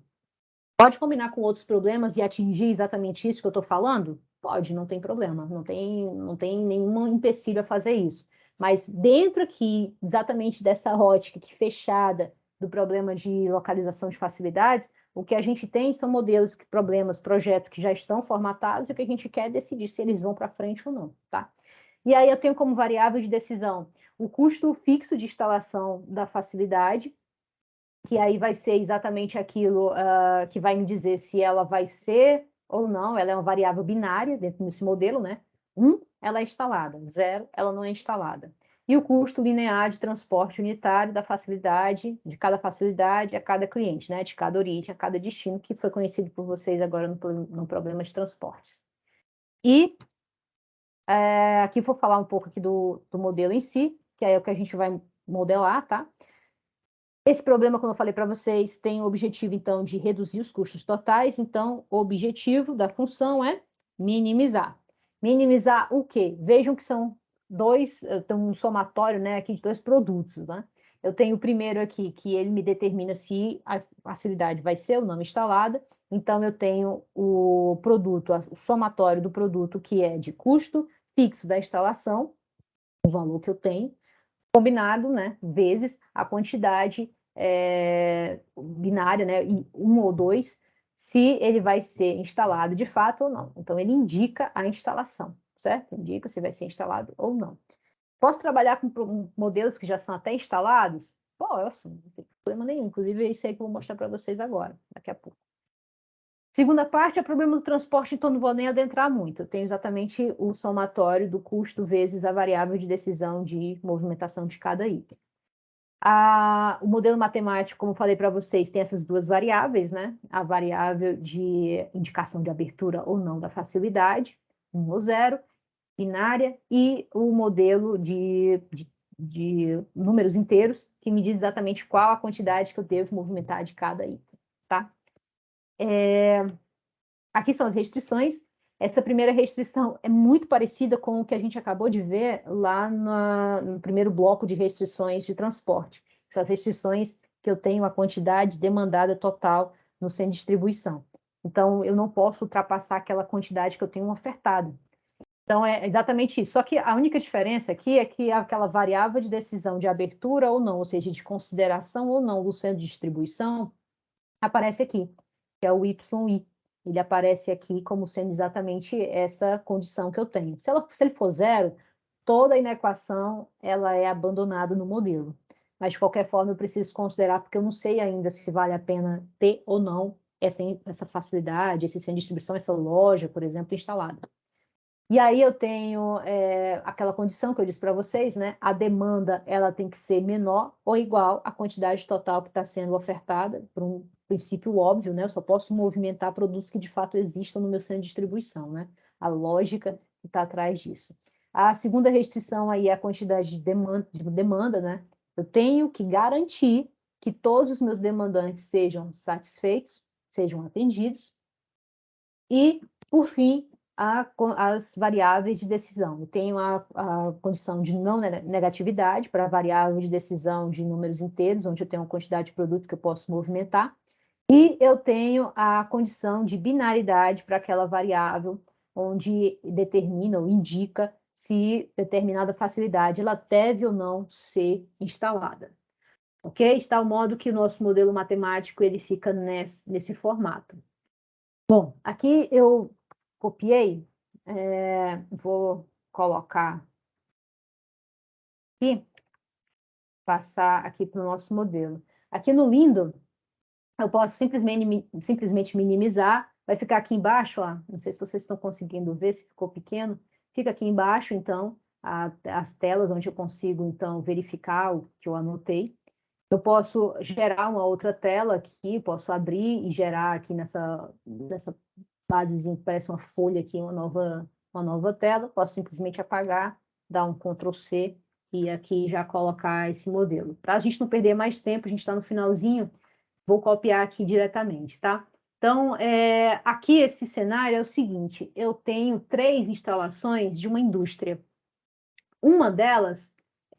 Pode combinar com outros problemas e atingir exatamente isso que eu estou falando? Pode, não tem problema, não tem nenhum empecilho a fazer isso. Mas dentro aqui, exatamente dessa ótica que fechada do problema de localização de facilidades, o que a gente tem são modelos, problemas, projetos que já estão formatados e o que a gente quer é decidir se eles vão para frente ou não, tá? E aí eu tenho como variável de decisão o custo fixo de instalação da facilidade, que aí vai ser exatamente aquilo que vai me dizer se ela vai ser ou não, ela é uma variável binária dentro desse modelo, né? 1, ela é instalada, 0, ela não é instalada. E o custo linear de transporte unitário da facilidade, de cada facilidade a cada cliente, né? De cada origem a cada destino, que foi conhecido por vocês agora no problema de transportes. E aqui vou falar um pouco aqui do modelo em si, que é o que a gente vai modelar, tá? Esse problema, como eu falei para vocês, tem o objetivo, então, de reduzir os custos totais. Então, o objetivo da função é minimizar. Minimizar o quê? Vejam que são tem um somatório, né, aqui de dois produtos, né? Eu tenho o primeiro aqui, que ele me determina se a facilidade vai ser ou não instalada. Então, eu tenho o produto, o somatório do produto, que é de custo fixo da instalação, o valor que eu tenho, combinado, né, vezes a quantidade binária, né, 1 ou 2, se ele vai ser instalado de fato ou não. Então, ele indica a instalação, certo? Indica se vai ser instalado ou não. Posso trabalhar com modelos que já são até instalados? Posso, não tem problema nenhum. Inclusive, é isso aí que eu vou mostrar para vocês agora, daqui a pouco. Segunda parte é o problema do transporte, então não vou nem adentrar muito. Eu tenho exatamente o somatório do custo vezes a variável de decisão de movimentação de cada item. O modelo matemático, como falei para vocês, tem essas duas variáveis, né? A variável de indicação de abertura ou não da facilidade, 1 ou 0, binária, e o modelo de números inteiros, que me diz exatamente qual a quantidade que eu devo movimentar de cada item, tá? Aqui são as restrições. Essa primeira restrição é muito parecida com o que a gente acabou de ver lá no primeiro bloco de restrições de transporte. Essas restrições que eu tenho a quantidade demandada total no centro de distribuição. Então, eu não posso ultrapassar aquela quantidade que eu tenho ofertada. Então, é exatamente isso. Só que a única diferença aqui é que aquela variável de decisão de abertura ou não, ou seja, de consideração ou não do centro de distribuição, aparece aqui, que é o YI. Ele aparece aqui como sendo exatamente essa condição que eu tenho. Se ele for 0, toda a inequação ela é abandonada no modelo. Mas, de qualquer forma, eu preciso considerar, porque eu não sei ainda se vale a pena ter ou não essa facilidade, esse centro de distribuição, essa loja, por exemplo, instalada. E aí eu tenho aquela condição que eu disse para vocês, né? A demanda ela tem que ser menor ou igual à quantidade total que está sendo ofertada, por um princípio óbvio, né? Eu só posso movimentar produtos que de fato existam no meu centro de distribuição, né? A lógica que está atrás disso. A segunda restrição aí é a quantidade de demanda, né? Eu tenho que garantir que todos os meus demandantes sejam satisfeitos, sejam atendidos. E, por fim, as variáveis de decisão. Eu tenho a condição de não negatividade para a variável de decisão de números inteiros, onde eu tenho uma quantidade de produto que eu posso movimentar. E eu tenho a condição de binaridade para aquela variável, onde determina ou indica se determinada facilidade ela deve ou não ser instalada. Ok? De tal modo que o nosso modelo matemático ele fica nesse formato. Bom, aqui eu copiei, vou colocar aqui, passar aqui para o nosso modelo. Aqui no Windows, eu posso simplesmente minimizar, vai ficar aqui embaixo, ó, não sei se vocês estão conseguindo ver, se ficou pequeno, fica aqui embaixo, então, as telas onde eu consigo, então, verificar o que eu anotei. Eu posso gerar uma outra tela aqui, posso abrir e gerar aqui nessa basezinha que parece uma folha aqui, uma nova tela, posso simplesmente apagar, dar um Ctrl C e aqui já colocar esse modelo. Para a gente não perder mais tempo, a gente está no finalzinho, vou copiar aqui diretamente, tá? Então, aqui esse cenário é o seguinte, eu tenho 3 instalações de uma indústria. Uma delas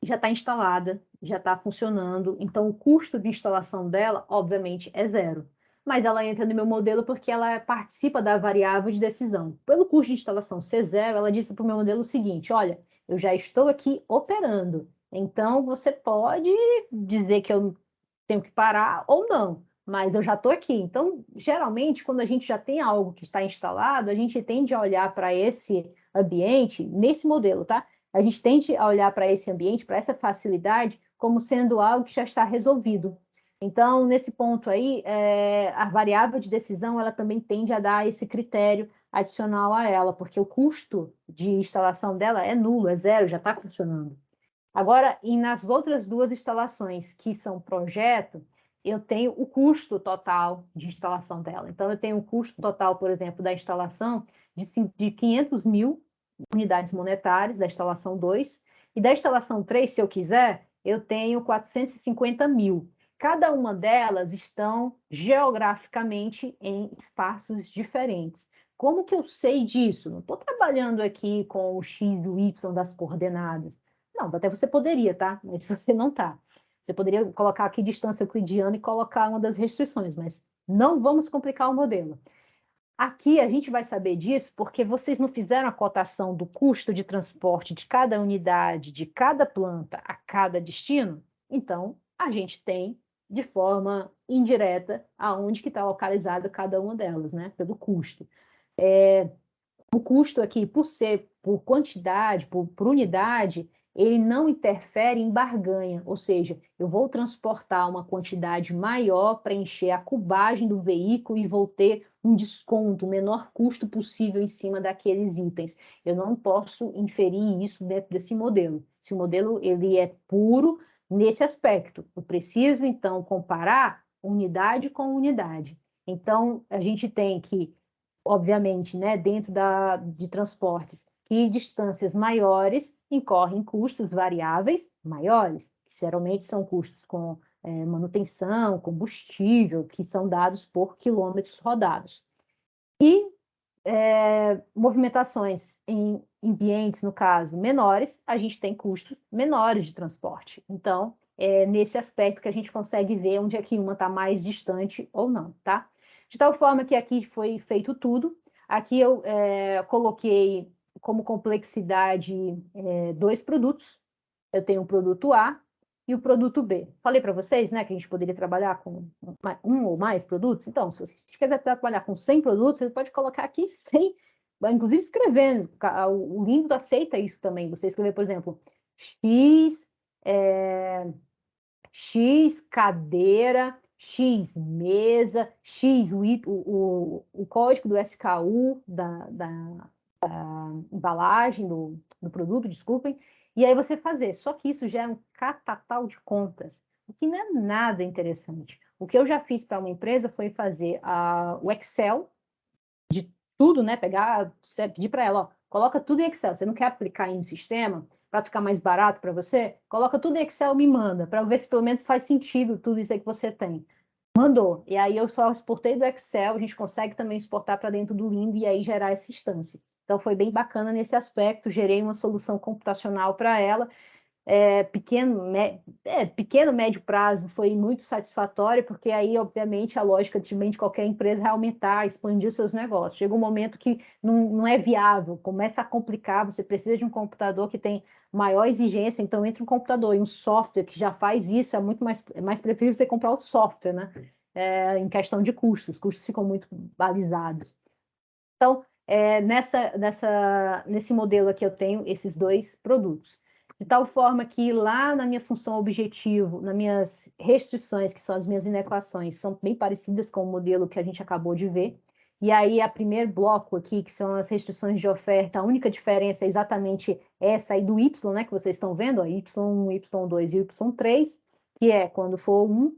já está instalada, já está funcionando, então o custo de instalação dela, obviamente, é 0. Mas ela entra no meu modelo porque ela participa da variável de decisão. Pelo custo de instalação ser 0, ela disse para o meu modelo o seguinte, olha, eu já estou aqui operando, então você pode dizer que eu tenho que parar ou não, mas eu já estou aqui. Então, geralmente, quando a gente já tem algo que está instalado, a gente tende a olhar para esse ambiente, nesse modelo, tá? A gente tende a olhar para esse ambiente, para essa facilidade, como sendo algo que já está resolvido. Então, nesse ponto aí, a variável de decisão, ela também tende a dar esse critério adicional a ela, porque o custo de instalação dela é nulo, é 0, já está funcionando. Agora, e nas outras 2 instalações, que são projeto, eu tenho o custo total de instalação dela. Então, eu tenho o custo total, por exemplo, da instalação de 500 mil unidades monetárias, da instalação 2, e da instalação 3, se eu quiser, eu tenho 450 mil. Cada uma delas estão geograficamente em espaços diferentes. Como que eu sei disso? Não estou trabalhando aqui com o X e o Y das coordenadas. Não, até você poderia, tá? Mas você não está. Você poderia colocar aqui distância euclidiana e colocar uma das restrições, mas não vamos complicar o modelo. Aqui a gente vai saber disso porque vocês não fizeram a cotação do custo de transporte de cada unidade, de cada planta a cada destino. Então, a gente tem de forma indireta aonde que está localizada cada uma delas, né? Pelo custo. O custo aqui, por ser por quantidade, por unidade, ele não interfere em barganha, ou seja, eu vou transportar uma quantidade maior para encher a cubagem do veículo e vou ter um desconto, o menor custo possível em cima daqueles itens. Eu não posso inferir isso dentro desse modelo. Esse modelo ele é puro nesse aspecto. Eu preciso, então, comparar unidade com unidade. Então, a gente tem que obviamente, né, dentro de transportes que distâncias maiores incorrem custos variáveis maiores, que geralmente são custos com manutenção, combustível, que são dados por quilômetros rodados. E movimentações em ambientes, no caso, menores, a gente tem custos menores de transporte. Então, é nesse aspecto que a gente consegue ver onde é que uma está mais distante ou não, tá? De tal forma que aqui foi feito tudo. Aqui eu coloquei como complexidade dois produtos. Eu tenho o produto A e o produto B. Falei para vocês, né, que a gente poderia trabalhar com um ou mais produtos. Então, se você quiser trabalhar com 100 produtos, você pode colocar aqui 100, inclusive escrevendo. O Lindo aceita isso também. Você escrever, por exemplo, X, X cadeira, X mesa, X o código do SKU da embalagem do produto, desculpem, e aí você fazer. Só que isso gera um catatal de contas, o que não é nada interessante. O que eu já fiz para uma empresa foi fazer o Excel de tudo, né? Pedir para ela, ó, coloca tudo em Excel. Você não quer aplicar em sistema para ficar mais barato para você? Coloca tudo em Excel e me manda, para ver se pelo menos faz sentido tudo isso aí que você tem. Mandou. E aí eu só exportei do Excel, a gente consegue também exportar para dentro do Limbo e aí gerar essa instância. Então foi bem bacana nesse aspecto, gerei uma solução computacional para ela. Pequeno, médio prazo foi muito satisfatório, porque aí, obviamente, a lógica de qualquer empresa é aumentar, expandir os seus negócios. Chega um momento que não é viável, começa a complicar, você precisa de um computador que tem maior exigência, então entre um computador e um software que já faz isso, é mais preferível você comprar o software, né? Em questão de custos, os custos ficam muito balizados. Então, nesse modelo aqui eu tenho esses dois produtos. De tal forma que lá na minha função objetivo, nas minhas restrições, que são as minhas inequações, são bem parecidas com o modelo que a gente acabou de ver. E aí, a primeiro bloco aqui, que são as restrições de oferta, a única diferença é exatamente essa aí do Y, né, que vocês estão vendo, ó, Y1, Y2 e Y3, que é quando for 1,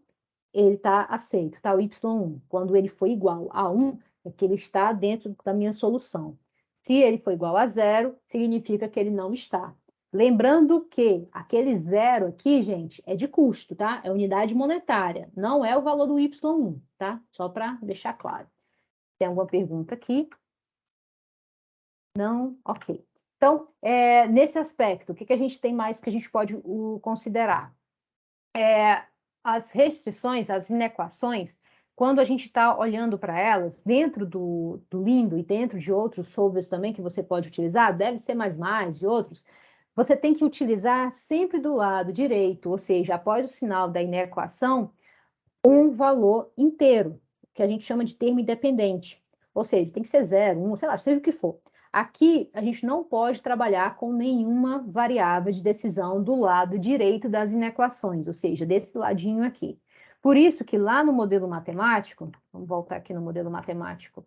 ele está aceito, tá? O Y1, quando ele for igual a 1, é que ele está dentro da minha solução. Se ele for igual a 0, significa que ele não está. Lembrando que aquele 0 aqui, gente, é de custo, tá? É unidade monetária, não é o valor do Y1, tá? Só para deixar claro. Tem alguma pergunta aqui? Não? Ok. Então, nesse aspecto, o que a gente tem mais que a gente pode considerar? As restrições, as inequações, quando a gente está olhando para elas, dentro do Lindo e dentro de outros solvers também que você pode utilizar, deve ser mais e outros, você tem que utilizar sempre do lado direito, ou seja, após o sinal da inequação, um valor inteiro, que a gente chama de termo independente. Ou seja, tem que ser 0, 1, sei lá, seja o que for. Aqui, a gente não pode trabalhar com nenhuma variável de decisão do lado direito das inequações, ou seja, desse ladinho aqui. Por isso que lá no modelo matemático, vamos voltar aqui no modelo matemático,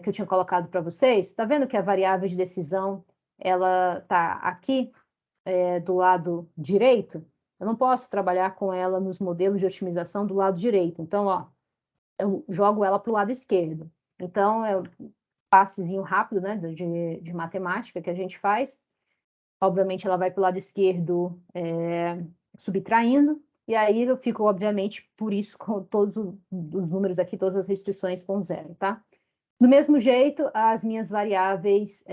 que eu tinha colocado para vocês, está vendo que a variável de decisão, ela está aqui, do lado direito? Eu não posso trabalhar com ela nos modelos de otimização do lado direito. Então, ó, eu jogo ela para o lado esquerdo. Então, é um passezinho rápido, né, de matemática que a gente faz. Obviamente, ela vai para o lado esquerdo subtraindo, e aí eu fico, obviamente, por isso, com todos os números aqui, todas as restrições com zero, tá? Do mesmo jeito, as minhas variáveis,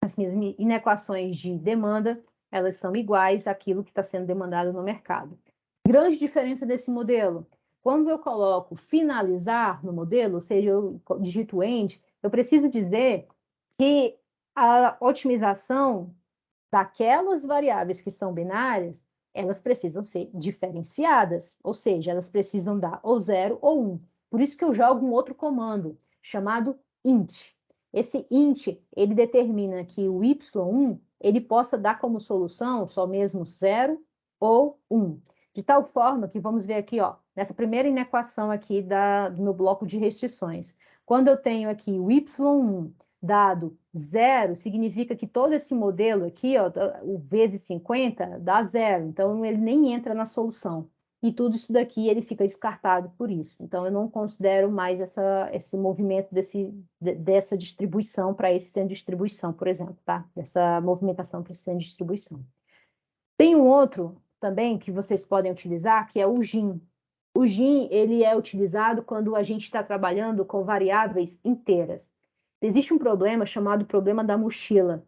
as minhas inequações de demanda, elas são iguais àquilo que está sendo demandado no mercado. Grande diferença desse modelo. Quando eu coloco finalizar no modelo, ou seja, eu digito end, eu preciso dizer que a otimização daquelas variáveis que são binárias, elas precisam ser diferenciadas, ou seja, elas precisam dar ou 0 ou 1. Por isso que eu jogo um outro comando, chamado int. Esse int, ele determina que o y1, ele possa dar como solução só mesmo 0 ou 1. De tal forma que, vamos ver aqui, ó, nessa primeira inequação aqui do meu bloco de restrições. Quando eu tenho aqui o y1 dado 0, significa que todo esse modelo aqui, ó, o vezes 50, dá 0. Então, ele nem entra na solução. E tudo isso daqui, ele fica descartado por isso. Então, eu não considero mais esse movimento dessa distribuição para esse centro de distribuição, por exemplo, tá? Dessa movimentação para esse centro de distribuição. Tem um outro também que vocês podem utilizar, que é o GIN. O GIN, ele é utilizado quando a gente está trabalhando com variáveis inteiras. Existe um problema chamado problema da mochila,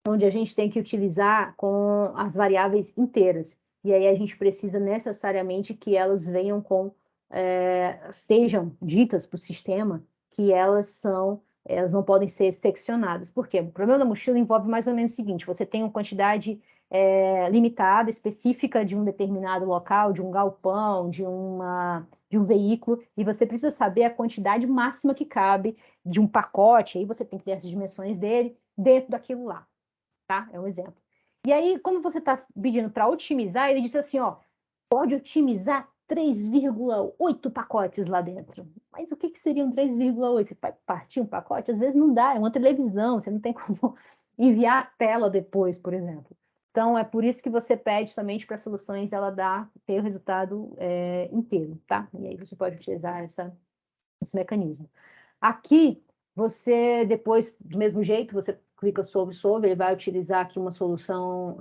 onde a gente tem que utilizar com as variáveis inteiras. E aí a gente precisa necessariamente que elas venham sejam ditas para o sistema que elas não podem ser seccionadas. Por quê? O problema da mochila envolve mais ou menos o seguinte: você tem uma quantidade limitada, específica de um determinado local, de um galpão, de um veículo, e você precisa saber a quantidade máxima que cabe de um pacote, aí você tem que ter as dimensões dele dentro daquilo lá, tá? É um exemplo. E aí, quando você está pedindo para otimizar, ele diz assim, ó, pode otimizar 3,8 pacotes lá dentro. Mas o que seriam 3,8? Você vai partir um pacote? Às vezes não dá, é uma televisão, você não tem como enviar a tela depois, por exemplo. Então, é por isso que você pede somente para soluções ela ter o resultado inteiro, tá? E aí você pode utilizar esse mecanismo. Aqui, você depois, do mesmo jeito, você clica sobre, ele vai utilizar aqui uma solução,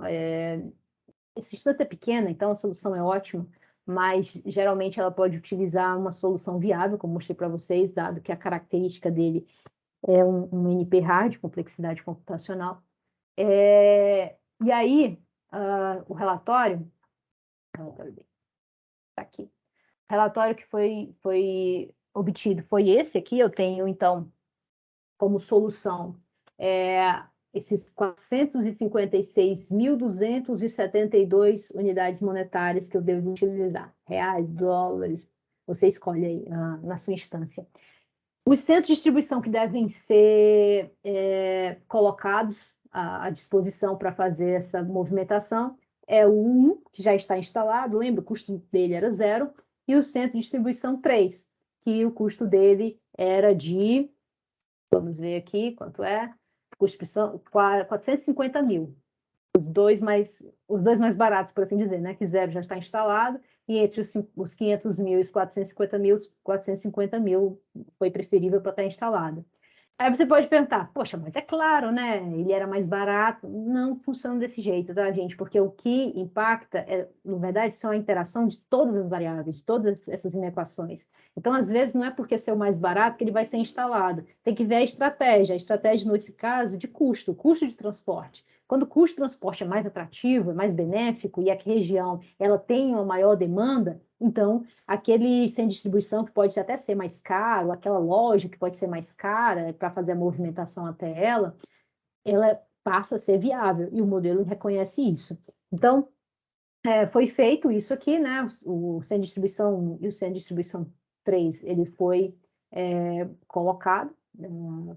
essa instância é pequena, então a solução é ótima, mas geralmente ela pode utilizar uma solução viável, como mostrei para vocês, dado que a característica dele é um NP-hard, complexidade computacional. E aí, o relatório está aqui. O relatório que foi obtido foi esse aqui. Eu tenho, então, como solução esses 456.272 unidades monetárias que eu devo utilizar. Reais, dólares, você escolhe aí na sua instância. Os centros de distribuição que devem ser colocados à disposição para fazer essa movimentação é o 1, que já está instalado, lembra, o custo dele era 0, e o centro de distribuição 3, que o custo dele era de, vamos ver aqui quanto é, custo de distribuição, 450 mil. Os dois mais baratos, por assim dizer, né? Que 0 já está instalado, e entre os 500 mil e os 450 mil foi preferível para estar instalado. Aí você pode perguntar, poxa, mas é claro, né? Ele era mais barato. Não funciona desse jeito, tá, gente? Porque o que impacta, na verdade, são a interação de todas as variáveis, de todas essas inequações. Então, às vezes, não é porque ser o mais barato que ele vai ser instalado. Tem que ver a estratégia. A estratégia, nesse caso, de custo de transporte. Quando o custo de transporte é mais atrativo, é mais benéfico, e a região ela tem uma maior demanda, então, aquele centro de distribuição que pode até ser mais caro, aquela loja que pode ser mais cara para fazer a movimentação até ela passa a ser viável, e o modelo reconhece isso. Então, foi feito isso aqui, né? O centro de distribuição 1 e o centro de distribuição 3, ele foi colocado,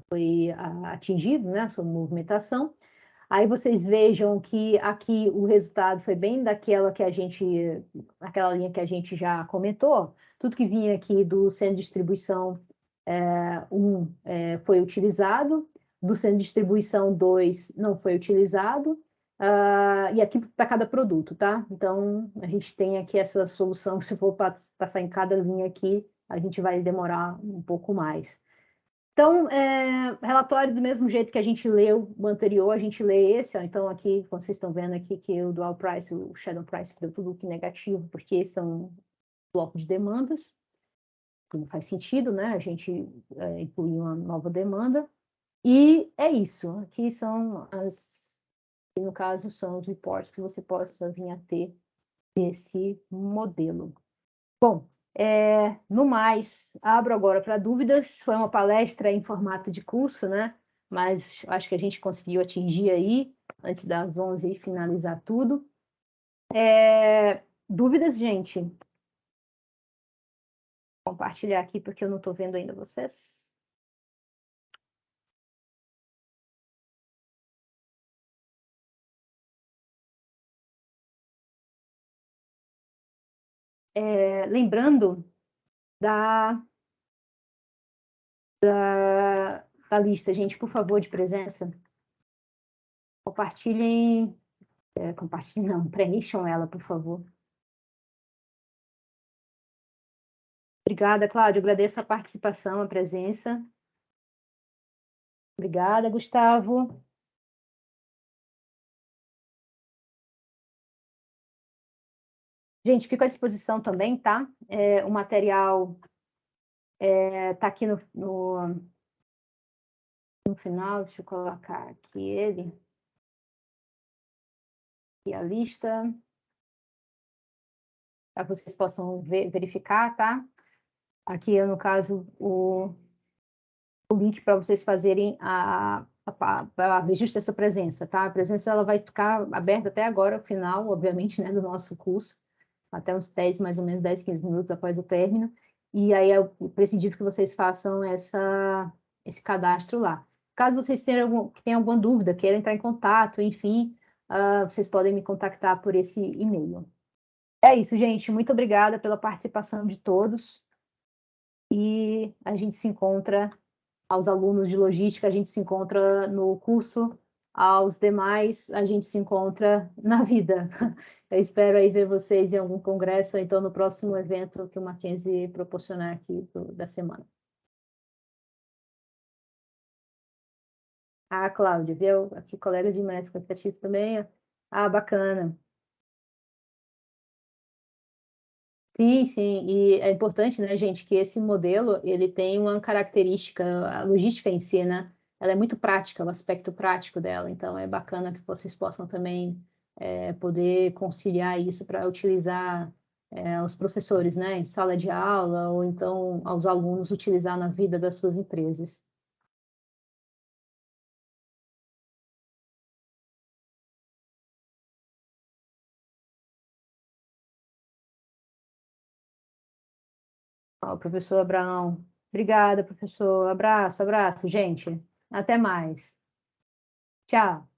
foi atingido, né, a sua movimentação. Aí vocês vejam que aqui o resultado foi bem aquela linha que a gente já comentou. Tudo que vinha aqui do centro de distribuição 1 foi utilizado, do centro de distribuição 2 não foi utilizado, e aqui para cada produto, tá? Então, a gente tem aqui essa solução, se for passar em cada linha aqui, a gente vai demorar um pouco mais. Então, relatório do mesmo jeito que a gente leu o anterior, a gente lê esse, ó. Então, aqui, vocês estão vendo aqui que o dual price, o shadow price, deu tudo que negativo, porque esse é um bloco de demandas, que não faz sentido, né? A gente incluir uma nova demanda. E é isso. Aqui são que no caso, são os reports que você possa vir a ter desse modelo. Bom, no mais, abro agora para dúvidas. Foi uma palestra em formato de curso, né? Mas acho que a gente conseguiu atingir aí, antes das 11 e finalizar tudo. Dúvidas, gente? Vou compartilhar aqui porque eu não estou vendo ainda vocês. Lembrando da lista, gente, por favor, de presença. Compartilhem, não, preencham ela, por favor. Obrigada, Cláudio, agradeço a participação, a presença. Obrigada, Gustavo. Gente, fica à disposição também, tá? O material tá aqui no final, deixa eu colocar aqui ele. Aqui a lista, para que vocês possam verificar, tá? Aqui, no caso, o link para vocês fazerem a registro dessa presença, tá? A presença ela vai ficar aberta até agora, o final, obviamente, né, do nosso curso, até uns 10, mais ou menos 10, 15 minutos após o término, e aí é imprescindível que vocês façam esse cadastro lá. Caso vocês tenham alguma dúvida, queiram entrar em contato, enfim, vocês podem me contactar por esse e-mail. É isso, gente. Muito obrigada pela participação de todos. E a gente se encontra, aos alunos de logística, a gente se encontra no curso, aos demais, a gente se encontra na vida. Eu espero aí ver vocês em algum congresso, ou então no próximo evento que o Mackenzie proporcionar aqui da semana. Cláudia, viu? Aqui, colega de manejo quantitativo também. Bacana. Sim, sim, e é importante, né, gente, que esse modelo, ele tem uma característica, a logística em si, né, ela é muito prática, o aspecto prático dela, então é bacana que vocês possam também poder conciliar isso para utilizar os professores, né, em sala de aula, ou então aos alunos utilizar na vida das suas empresas. Ó, professor Abraão, obrigada, professor, abraço, abraço, gente, até mais. Tchau.